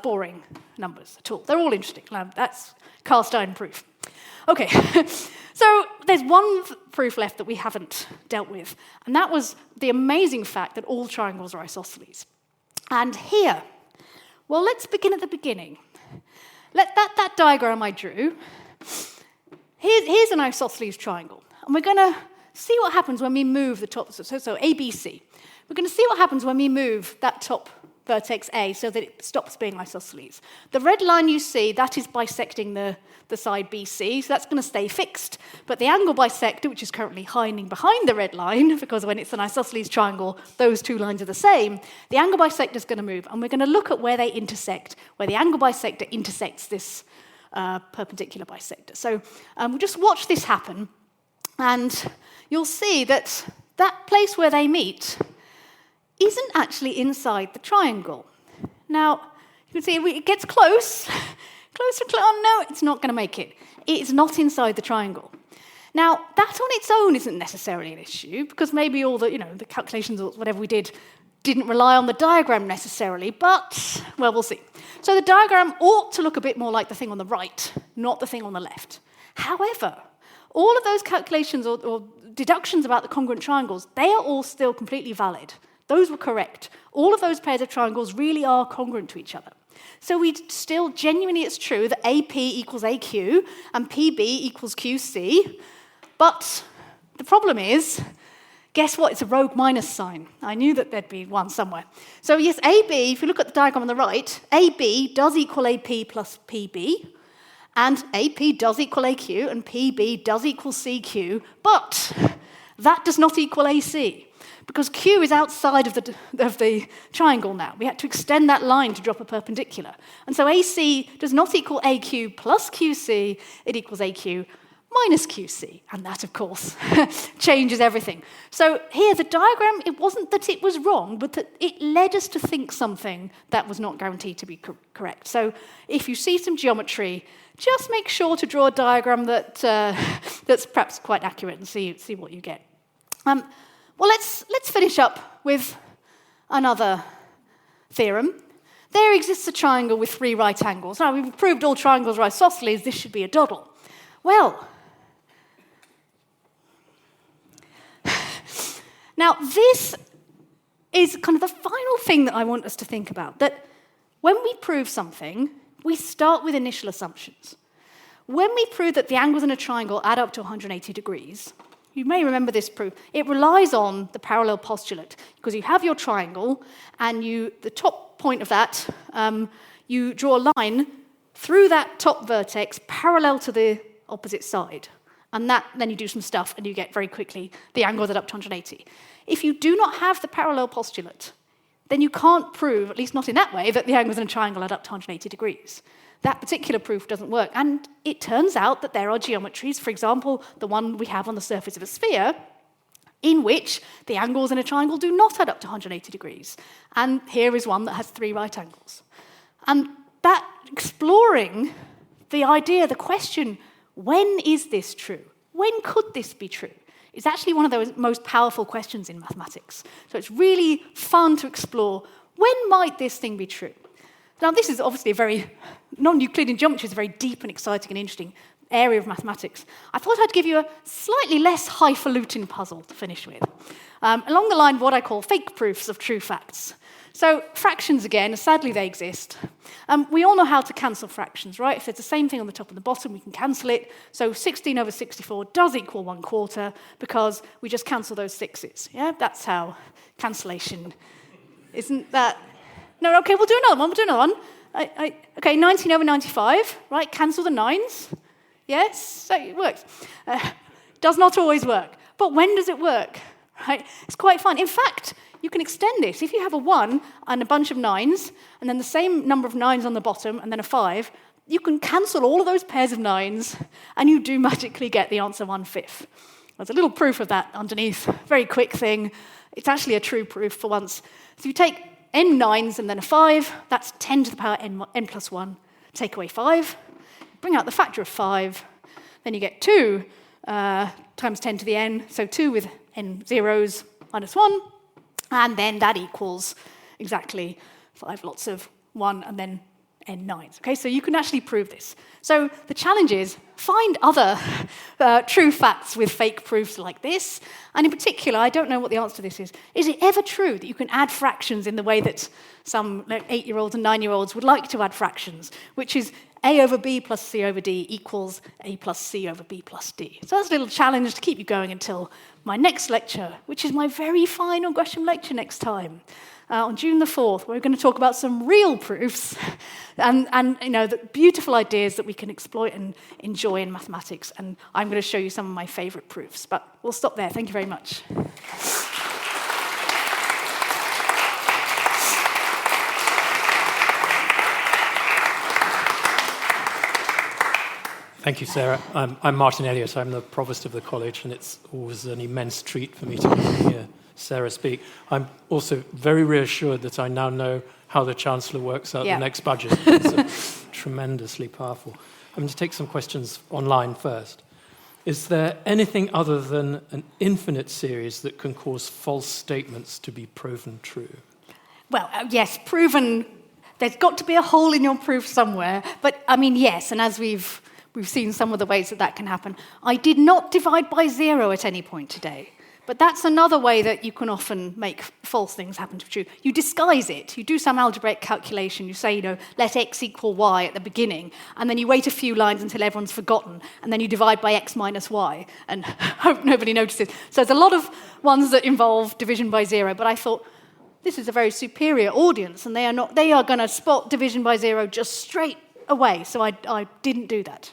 boring numbers at all. They're all interesting. That's cast iron proof. Okay, so there's one proof left that we haven't dealt with, and that was the amazing fact that all triangles are isosceles. And here, well, let's begin at the beginning. That diagram I drew, here's an isosceles triangle, and we're going to see what happens when we move the top, so ABC. We're going to see what happens when we move that top vertex A so that it stops being isosceles. The red line you see, that is bisecting the side BC, so that's going to stay fixed. But the angle bisector, which is currently hiding behind the red line, because when it's an isosceles triangle, those two lines are the same, the angle bisector is going to move, and we're going to look at where they intersect, where the angle bisector intersects this perpendicular bisector. So we'll just watch this happen, and you'll see that that place where they meet isn't actually inside the triangle. Now, you can see it gets close, closer, oh no, it's not going to make it. It's not inside the triangle. Now, that on its own isn't necessarily an issue, because maybe all the calculations or whatever we did didn't rely on the diagram necessarily, but, well, we'll see. So the diagram ought to look a bit more like the thing on the right, not the thing on the left. However, all of those calculations or deductions about the congruent triangles, they are all still completely valid. Those were correct. All of those pairs of triangles really are congruent to each other. So we still, genuinely, it's true that AP equals AQ and PB equals QC. But the problem is, guess what? It's a rogue minus sign. I knew that there'd be one somewhere. So yes, AB, if you look at the diagram on the right, AB does equal AP plus PB, and AP does equal AQ, and PB does equal CQ, but that does not equal AC, because Q is outside of the triangle now. We had to extend that line to drop a perpendicular. And so AC does not equal AQ plus QC, it equals AQ minus QC. And that, of course, changes everything. So here, the diagram, it wasn't that it was wrong, but that it led us to think something that was not guaranteed to be correct. So if you see some geometry, just make sure to draw a diagram that's perhaps quite accurate and see what you get. Well, let's finish up with another theorem. There exists a triangle with 3 right angles. Now, we've proved all triangles are isosceles. This should be a doddle. Well, now this is kind of the final thing that I want us to think about, that when we prove something, we start with initial assumptions. When we prove that the angles in a triangle add up to 180 degrees, you may remember this proof. It relies on the parallel postulate, because you have your triangle, and the top point of that, you draw a line through that top vertex parallel to the opposite side. And then you do some stuff, and you get very quickly the angles add up to 180. If you do not have the parallel postulate, then you can't prove, at least not in that way, that the angles in a triangle add up to 180 degrees. That particular proof doesn't work. And it turns out that there are geometries, for example, the one we have on the surface of a sphere, in which the angles in a triangle do not add up to 180 degrees. And here is one that has 3 right angles. And that exploring the idea, the question, when is this true? When could this be true? Is actually one of those most powerful questions in mathematics. So it's really fun to explore, when might this thing be true? Now, this is obviously a very, non-Euclidean geometry is a very deep and exciting and interesting area of mathematics. I thought I'd give you a slightly less highfalutin puzzle to finish with, along the line of what I call fake proofs of true facts. So fractions, again, sadly they exist. We all know how to cancel fractions, right? If there's the same thing on the top and the bottom, we can cancel it. So 16 over 64 does equal 1/4, because we just cancel those 6s. Yeah, that's how cancellation, isn't that? No, okay, we'll do another one. Okay, 19 over 95, right? Cancel the 9s. Yes, so it works. Does not always work. But when does it work? right? It's quite fun. In fact, you can extend this. If you have a 1 and a bunch of 9s, and then the same number of 9s on the bottom, and then a 5, you can cancel all of those pairs of 9s, and you do magically get the answer 1/5. There's a little proof of that underneath. Very quick thing. It's actually a true proof for once. So you take n 9s and then a 5, that's 10 to the power n plus 1. Take away 5, bring out the factor of 5, then you get 2 times 10 to the n, so 2 with n zeros minus 1, and then that equals exactly 5 lots of 1 and then n 9s. Okay, so you can actually prove this. So the challenge is find other true facts with fake proofs like this. And in particular, I don't know what the answer to this is. Is it ever true that you can add fractions in the way that some 8-year-olds and 9-year-olds would like to add fractions, which is a over b plus c over d equals a plus c over b plus d. So that's a little challenge to keep you going until my next lecture, which is my very final Gresham lecture next time. On June the 4th, we're going to talk about some real proofs and the beautiful ideas that we can exploit and enjoy in mathematics. And I'm going to show you some of my favourite proofs. But we'll stop there. Thank you very much. Thank you, Sarah. I'm Martin Elliott. I'm the Provost of the College, and it's always an immense treat for me to hear Sarah speak. I'm also very reassured that I now know how the Chancellor works out the next budget. It's tremendously powerful. I'm going to take some questions online first. Is there anything other than an infinite series that can cause false statements to be proven true? Well, yes, proven. There's got to be a hole in your proof somewhere. But, I mean, yes, and as we've seen some of the ways that can happen. I did not divide by 0 at any point today. But that's another way that you can often make false things happen to be true. You disguise it. You do some algebraic calculation. You say, let x equal y at the beginning, and then you wait a few lines until everyone's forgotten, and then you divide by x minus y, and hope nobody notices. So there's a lot of ones that involve division by 0, but I thought, this is a very superior audience, and they are going to spot division by 0 just straight away, so I didn't do that.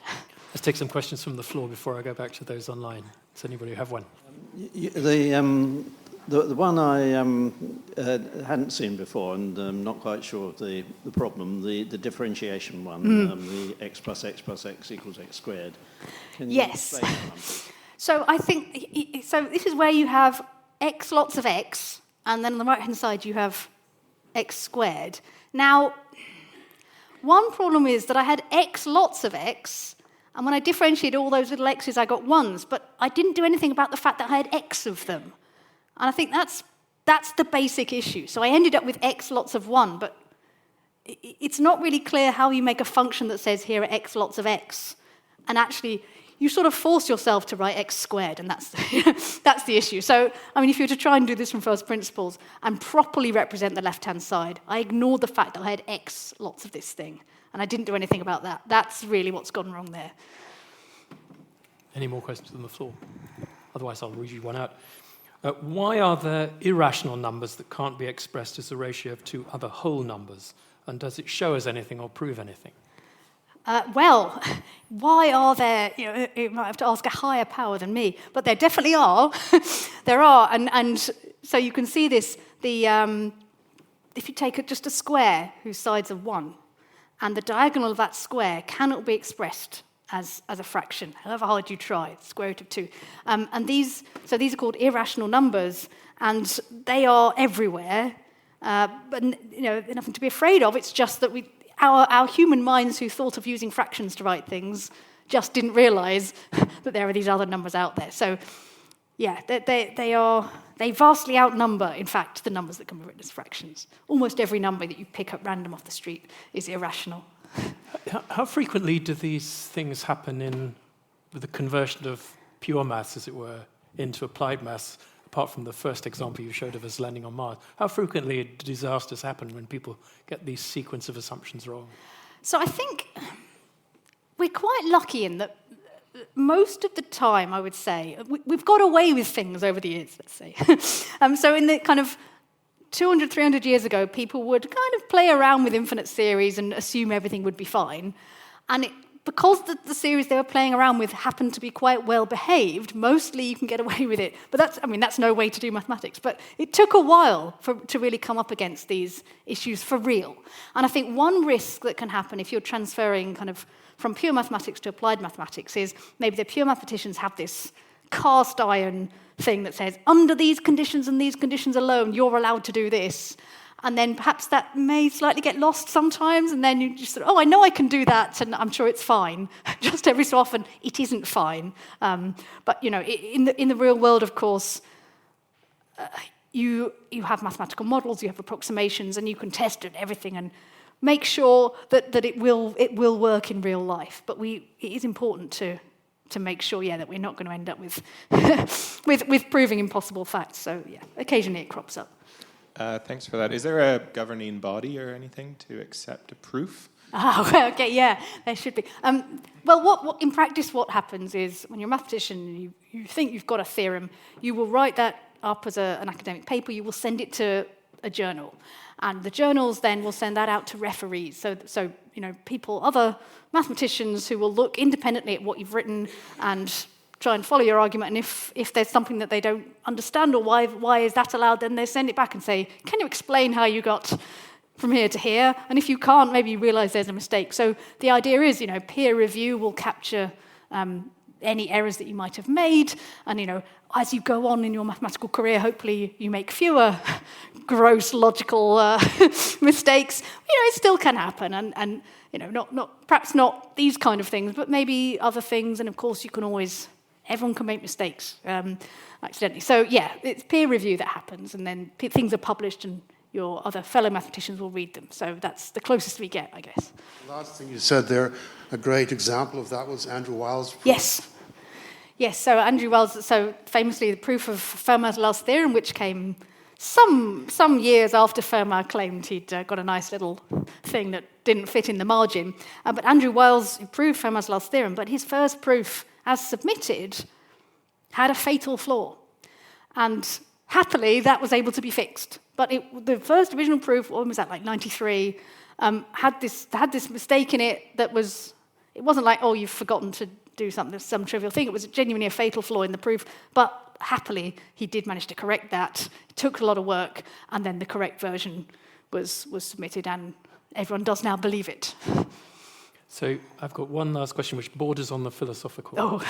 Let's take some questions from the floor before I go back to those online. Does anybody have one? The one I hadn't seen before, and I'm not quite sure of the problem, the differentiation one, the x plus x equals x squared. Can you explain that one, please? So I think, this is where you have x lots of x, and then on the right-hand side you have x squared. Now, one problem is that I had x lots of x, and when I differentiated all those little x's, I got 1s, but I didn't do anything about the fact that I had x of them. And I think that's the basic issue. So I ended up with x lots of 1, but it's not really clear how you make a function that says here are x lots of x. And actually, you sort of force yourself to write x squared, and that's the issue. So, I mean, if you were to try and do this from first principles and properly represent the left-hand side, I ignored the fact that I had x lots of this thing, and I didn't do anything about that. That's really what's gone wrong there. Any more questions on the floor? Otherwise, I'll read you one out. Why are there irrational numbers that can't be expressed as a ratio of two other whole numbers? And does it show us anything or prove anything? Well, why are there, you might have to ask a higher power than me, but there definitely are. There are, and so you can see this, if you take just a square whose sides are 1, and the diagonal of that square cannot be expressed as a fraction, however hard you try, square root of 2. And these are called irrational numbers, and they are everywhere, but nothing to be afraid of. It's just that our human minds who thought of using fractions to write things just didn't realize that there are these other numbers out there. So, yeah, they vastly outnumber, in fact, the numbers that can be written as fractions. Almost every number that you pick up random off the street is irrational. How frequently do these things happen with the conversion of pure maths, as it were, into applied maths, apart from the first example you showed of us landing on Mars? How frequently do disasters happen when people get these sequence of assumptions wrong? So I think we're quite lucky in that most of the time, I would say, we've got away with things over the years, let's say. So in the kind of 200, 300 years ago, people would kind of play around with infinite series and assume everything would be fine. But because the series they were playing around with happened to be quite well behaved, mostly you can get away with it. But that's no way to do mathematics. But it took a while to really come up against these issues for real. And I think one risk that can happen if you're transferring kind of from pure mathematics to applied mathematics is maybe the pure mathematicians have this cast iron thing that says, under these conditions and these conditions alone, you're allowed to do this. And then perhaps that may slightly get lost sometimes, and then you just sort of, I know I can do that, and I'm sure it's fine. Just every so often, it isn't fine. But in the real world, of course, you have mathematical models, you have approximations, and you can test it, everything, and make sure that it will work in real life. But it is important to make sure, that we're not going to end up with with proving impossible facts. So occasionally it crops up. Thanks for that. Is there a governing body or anything to accept a proof? Okay, there should be. Well, in practice, what happens is when you're a mathematician, you think you've got a theorem, you will write that up as an academic paper, you will send it to a journal, and the journals then will send that out to referees. So people, other mathematicians who will look independently at what you've written and try and follow your argument, and if there's something that they don't understand or why is that allowed, then they send it back and say, can you explain how you got from here to here? And if you can't, maybe you realise there's a mistake. So the idea is, peer review will capture any errors that you might have made, and as you go on in your mathematical career, hopefully you make fewer gross logical mistakes. It still can happen, and perhaps not these kind of things, but maybe other things. And of course, everyone can make mistakes accidentally. So it's peer review that happens, and then things are published, and your other fellow mathematicians will read them. So that's the closest we get, I guess. The last thing you said there, a great example of that was Andrew Wiles' proof. Yes. So Andrew Wiles, famously the proof of Fermat's last theorem, which came some years after Fermat claimed he'd got a nice little thing that didn't fit in the margin. But Andrew Wiles proved Fermat's last theorem, but his first proof, as submitted, had a fatal flaw. And happily, that was able to be fixed. But the first original proof, when was that, like 93, had this mistake in it that it wasn't like, you've forgotten to do some trivial thing. It was genuinely a fatal flaw in the proof. But happily, he did manage to correct that. It took a lot of work, and then the correct version was submitted, and everyone does now believe it. So I've got one last question which borders on the philosophical. Oh.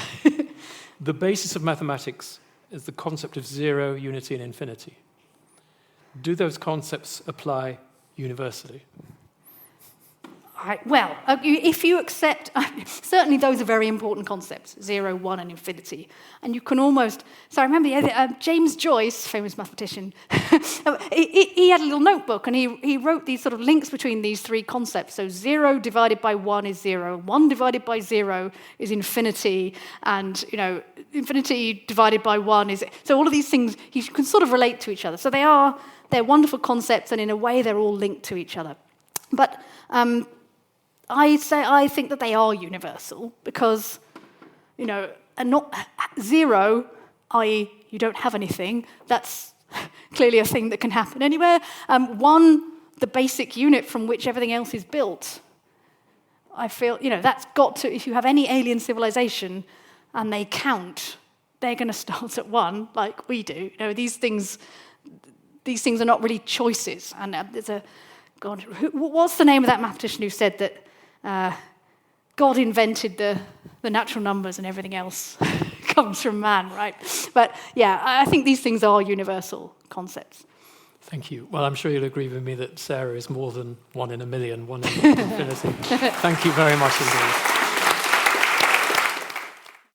The basis of mathematics is the concept of zero, unity, and infinity. Do those concepts apply universally? Well, if you accept, certainly those are very important concepts, 0, 1, and infinity. And you can almost, so I remember James Joyce, famous mathematician, he had a little notebook, and he wrote these sort of links between these three concepts. So 0 divided by 1 is 0, 1 divided by 0 is infinity, and infinity divided by 1 is, so all of these things, you can sort of relate to each other. So they're wonderful concepts, and in a way they're all linked to each other. But I think that they are universal because, and not 0, i.e. you don't have anything, that's clearly a thing that can happen anywhere. 1, the basic unit from which everything else is built, I feel, that's got to, if you have any alien civilization and they count, they're going to start at 1 like we do. These things are not really choices. And there's God, what's the name of that mathematician who said that God invented the natural numbers and everything else comes from man, right? But I think these things are universal concepts. Thank you. Well, I'm sure you'll agree with me that Sarah is more than 1 in a million, 1 in infinity. Thank you very much indeed.